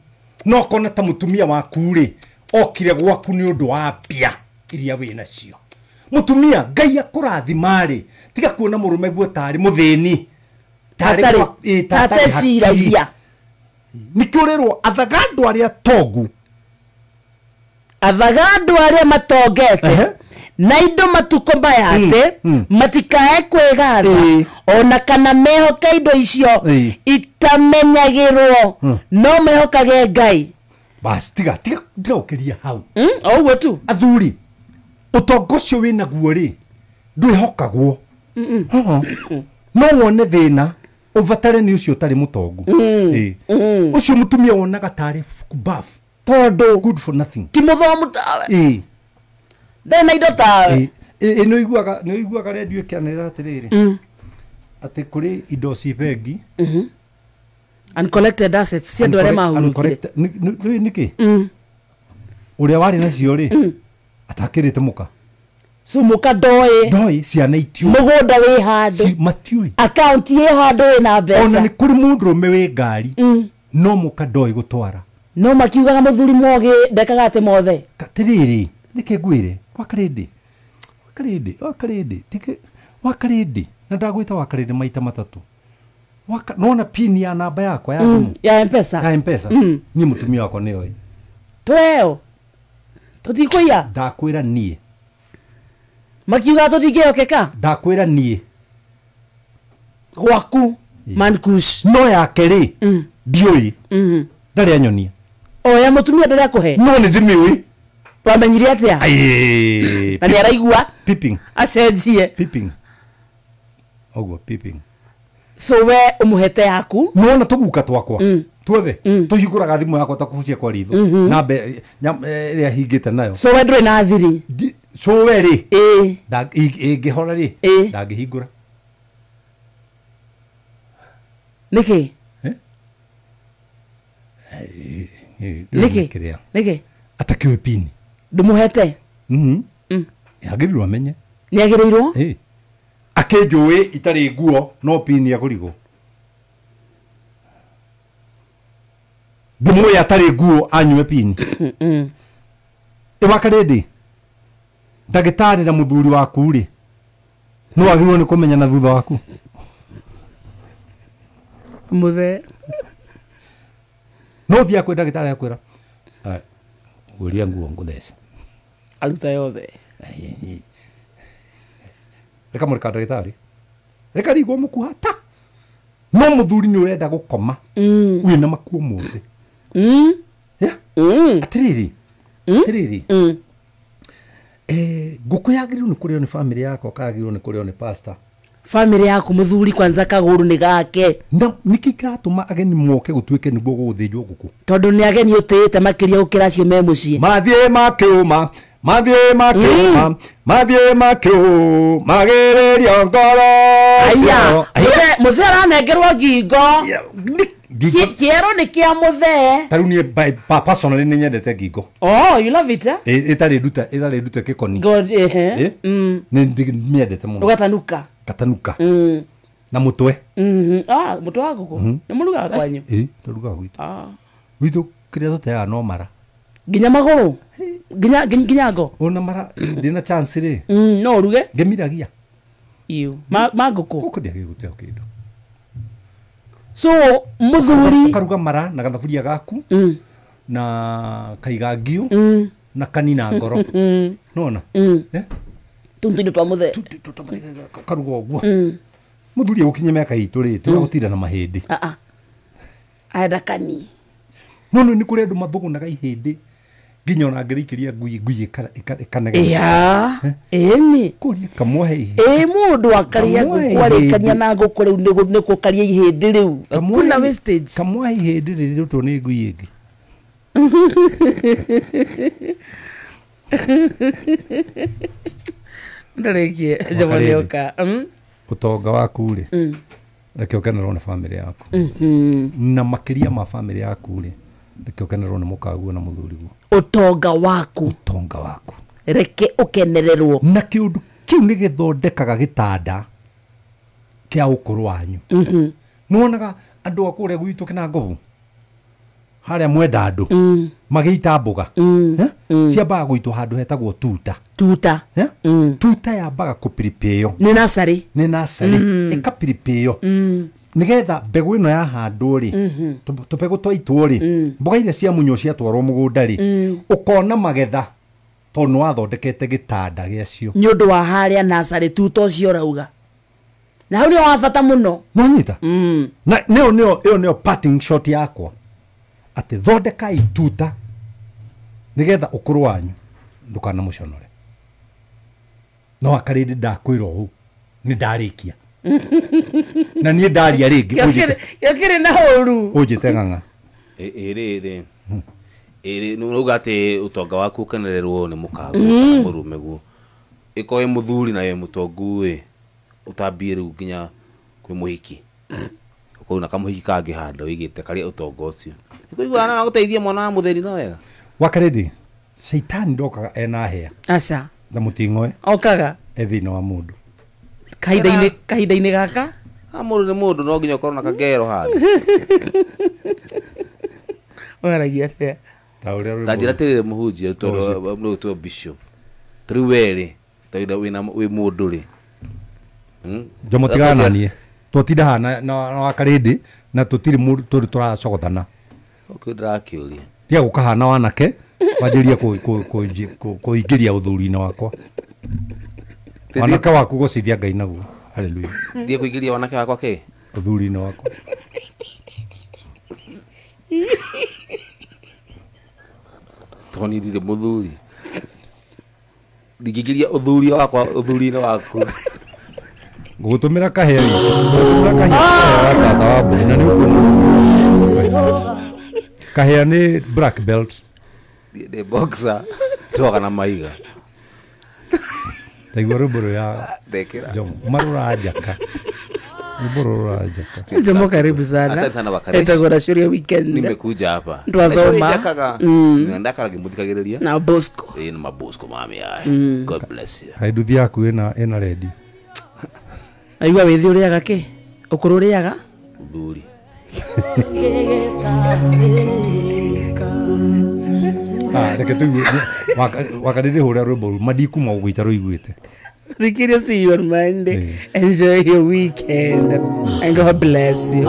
no kona ta mũtumia waku rĩ okire gwaku nĩ ũndũ wa mbia iria wĩ nacio mũtumia Ngai akũrathima rĩ tiga kuona mũrũme guo tarĩ mũthĩni tateciragia nĩkĩo rĩrwo athaga andũ arĩa tongu athaga andũ arĩa matongete na indo matukũ maya atĩ matikae kwĩgatha ona kana mehoke indo icio itamenyagĩrwo no mehokage Ngai basi tiga ũkĩria hau ũguo tu athuri ũtonga ũcio wĩ naguo rĩ ndwĩhokagwo no wone thĩna ũbatare nĩ ũcio ũtarĩ mũtongu ũcio mũtumia wonaga tarĩ baf tondũ good for nothing ti mũthomu tawe ndena indo tawe nĩ ũiguaga redio ĩkĩanĩrĩra atĩrĩrĩ atĩ kũrĩ indo ci bengi uncollected assets cia andũ arĩa mahurũkire nĩkĩ uria wari nacio ri atakirite muka so muka ndoĩ ciana itio mũgũnda wĩ handũ matiui account ĩ handũ ĩna mbeca ona nĩ kũrĩ mũndũrũme wĩ ngari no muka ndoĩ gũtwara no makiugaga mũthuri mogĩ ndekaga atĩ mothe katirĩrĩ nĩkĩ ngwĩre wakarĩndĩ na ndagwĩta wakarĩndĩ maita matatũ nona pin ya namba yakwa ya thimũ ya mpesa niĩ mũtumia wakwa nĩoĩ tweo tũtikũiya ndakwĩra niĩ makiuga tũtingĩhokeka ndakwĩra niĩ gwaku mankush no yake rĩ ndiũĩ ndarĩ anyonia oya mũtumia ndarĩ akũhe no nĩ ndĩmĩũĩ wamenyire atĩa na nĩ araigua pipping acenjie oguo pipping so we ũmũhete yaku nona tũguka twakwa tuothe tũhingũraga thimũ yakwa takũhucia kwa ritho na ĩrĩa hingĩte nayo so we ndũrĩ na thiri so we rĩ ĩngĩhora rĩ ndangĩhingũra nĩkĩ nĩkĩ atakĩũĩ pini ndũmũhete agĩrĩirwo amenye nĩ agĩrĩirwo akĩnjũĩ itarĩ nguo no pini akũrigwo ndĩmũĩ atarĩ nguo anyue pini ĩwakarĩndĩ ndagĩtarĩ na mũthuri waku rĩ no agĩrĩirwo nĩ kũmenya na thutha waku mũthe no thia kwĩ ndagĩtarĩ akwĩra ũria nguo ngũthece aruta yothe reka mũreka ndagĩtarĩ reka rigwo mũkuha ta no mũthuri nĩ ũrenda gũkoma wĩna makuo mothe atĩrĩrĩ ngũkũ yagĩrĩirwo nĩ kũrĩo nĩ bamĩrĩ yakwa kagĩrĩirwo nĩ kũrĩo nĩ pastor bamĩrĩ yaku mũthuri kwanza kagũrũ nĩ gake na nĩkĩ kĩratũma ageni moke gũtuĩke nĩguo gũgũthĩnjwo ngũkũ tondũ nĩ ageni ũtĩĩte makĩria gũkĩra acio me mũciĩ mathiĩ makĩũmagĩrĩrio ngoro mũthee aranengerwo ngingo kĩero nĩ kĩa mũthee tarĩu niĩ personally nĩ nyendete ngingo you love it ĩtarĩ ndute kĩkoni nĩ mĩendete mũno ũgatanuka gatanuka na mũtwe mũtwe wa ngũkũ nĩ mũrugaga kwanyu tũrugaga gwitũ kĩrĩa tũteaga no mara nginya magũrũ nginya ngo ona mara ndĩna chance rĩ no ũruge ngemiragia ma ngũkũ gũkũ ndiagĩgũteo kĩndũ so mũthuri karuga mara na gathaburia gaku na kaiga ngiũ na kanina ngoro nona tuntu twa mũthee karuga ũguo mũthuri gũkinya mĩaka itũ rĩ tũragũtira na mahĩndĩ aenda kani no nĩ kũrĩ andũ mathũgũnaga ihĩndĩ nginya ona angĩrĩikĩria ngui ĩkanegera ĩni kũria kamwahe mũndũ akarĩa ngũkũ arĩkania na ngũkũ rĩu nĩ gũkaria ihĩndĩ rĩu kuna wastage kamwahe ihĩndĩ rĩrĩ rĩtwo nĩ ngui ĩngĩ ndarĩkie jamanioka ũtonga waku rĩ reke ũkenerwo nĩ bamĩrĩ yaku na makĩria ma bamĩrĩ yaku rĩ reke ũkenerwo nĩ mũkaguo na mũthuriguo ũtonga waku reke ũkenererwo na kĩũndũ kĩu nĩ gĩthondekaga gĩtanda kĩa ũkũrũ wanyu nĩwonaga andũ a kũrĩa gwitũ kĩna ngobu harĩa mwenda andũ magĩita mboga ciambaga gũitwo handũ hetagwo tuta yambaga kũpiripĩyo nĩ nasarĩ ĩkapiripĩyo nĩgetha mbegũ ĩno yahandwo rĩ tũbegũ twaitwo rĩ mboga iria ciamunywo ciatwarwo mũgũnda rĩ ũkona magetha tondũ nĩ wathondekete gĩtanda gĩacio nĩ ũndũ wa harĩa nasarĩ tuta ũcio ũrauga na hau nĩo wa bata mũno no nyita na ĩyo nĩyo parting shot yakwa atĩ thondekai tuta nĩgetha ũkũrũ wanyu ndũkanamũconore no akarĩndĩ ndakwĩra ũũ nĩ ndarĩkia na niĩ ndaria rĩngĩ gĩokĩrĩ na ũru ũnjĩte ng'ang'a ĩrĩ nuga atĩ ũtonga waku ũkenererwo nĩ mũkaguo mũrume guo ĩko wĩ mũthuri na wĩ mũtongu ĩ ũtambie rĩu nginya kwĩ mũhiki ũkau na kamũhiki kangĩhanda wĩigĩte karĩa ũtonga ũcio nĩkũiguana wa gũteithia mwana wa mũtheri no wega wakarĩndĩ Shaitani ndokaga ena hea aca na mutingoe okaga ethina wa mundu kahinda-inĩ gaka Mũndũ nĩ mũndũ no nginya ũkorwo na kangero handũ. waragia atia ta uria Ta njĩra tĩrĩre mũhunjia no to bishop. Tũrĩ werĩ tondũ wĩ mũndũ rĩ. Jomo tigananie tũtinda hana na wakarĩndĩ na tũtirĩ mũndũ tũracogothana. Okay, ndĩrakĩũria. Tiga gũkahana wanake wanjĩrie kũingĩria ũthuri-inĩ wakwa. Wanake waku gũcithia Ngai naguo. Haleluya. Thiĩ kũingĩria wanake wakwa kĩ? Ũthuri-inĩ wakwa. Tonirire mũthuri. Ndingĩingĩria ũthuri wakwa ũthuri-inĩ waku. Ngũgũtũmĩra kahea ngũgũtũmĩra kahea tata wa mbũri na nĩ ũkuona kahea nĩ black belt The boxer twaga na maiga. taigua rũmbũ ya Ndekĩra. Jomo marũra njaka rũmbũ rũra njaka. Jomo karibu Asante sana sana Wakaresh. etagora Shuria weekend Nimekuja hapa. Ndwathoma. Ndakara ngĩmuthikagĩrĩria. na Bosco Ĩĩ nĩ mabosco mami aya. God bless you. Hainduthi yaku ĩna ready. aigua withi ũrĩaga kĩ ũkũrũ ũrĩaga Thuri. Reke tũigue wakarĩrĩ hũrĩa rwĩmbo rũu mandikuma gũgũita rũiguĩte. Rikirio, see you on Monday. Enjoy your weekend and God bless you.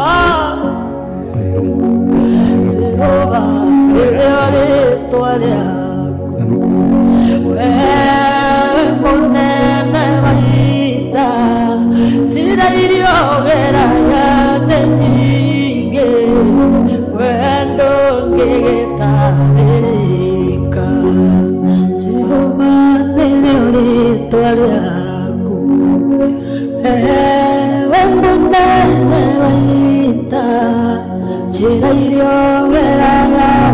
Chira irio vera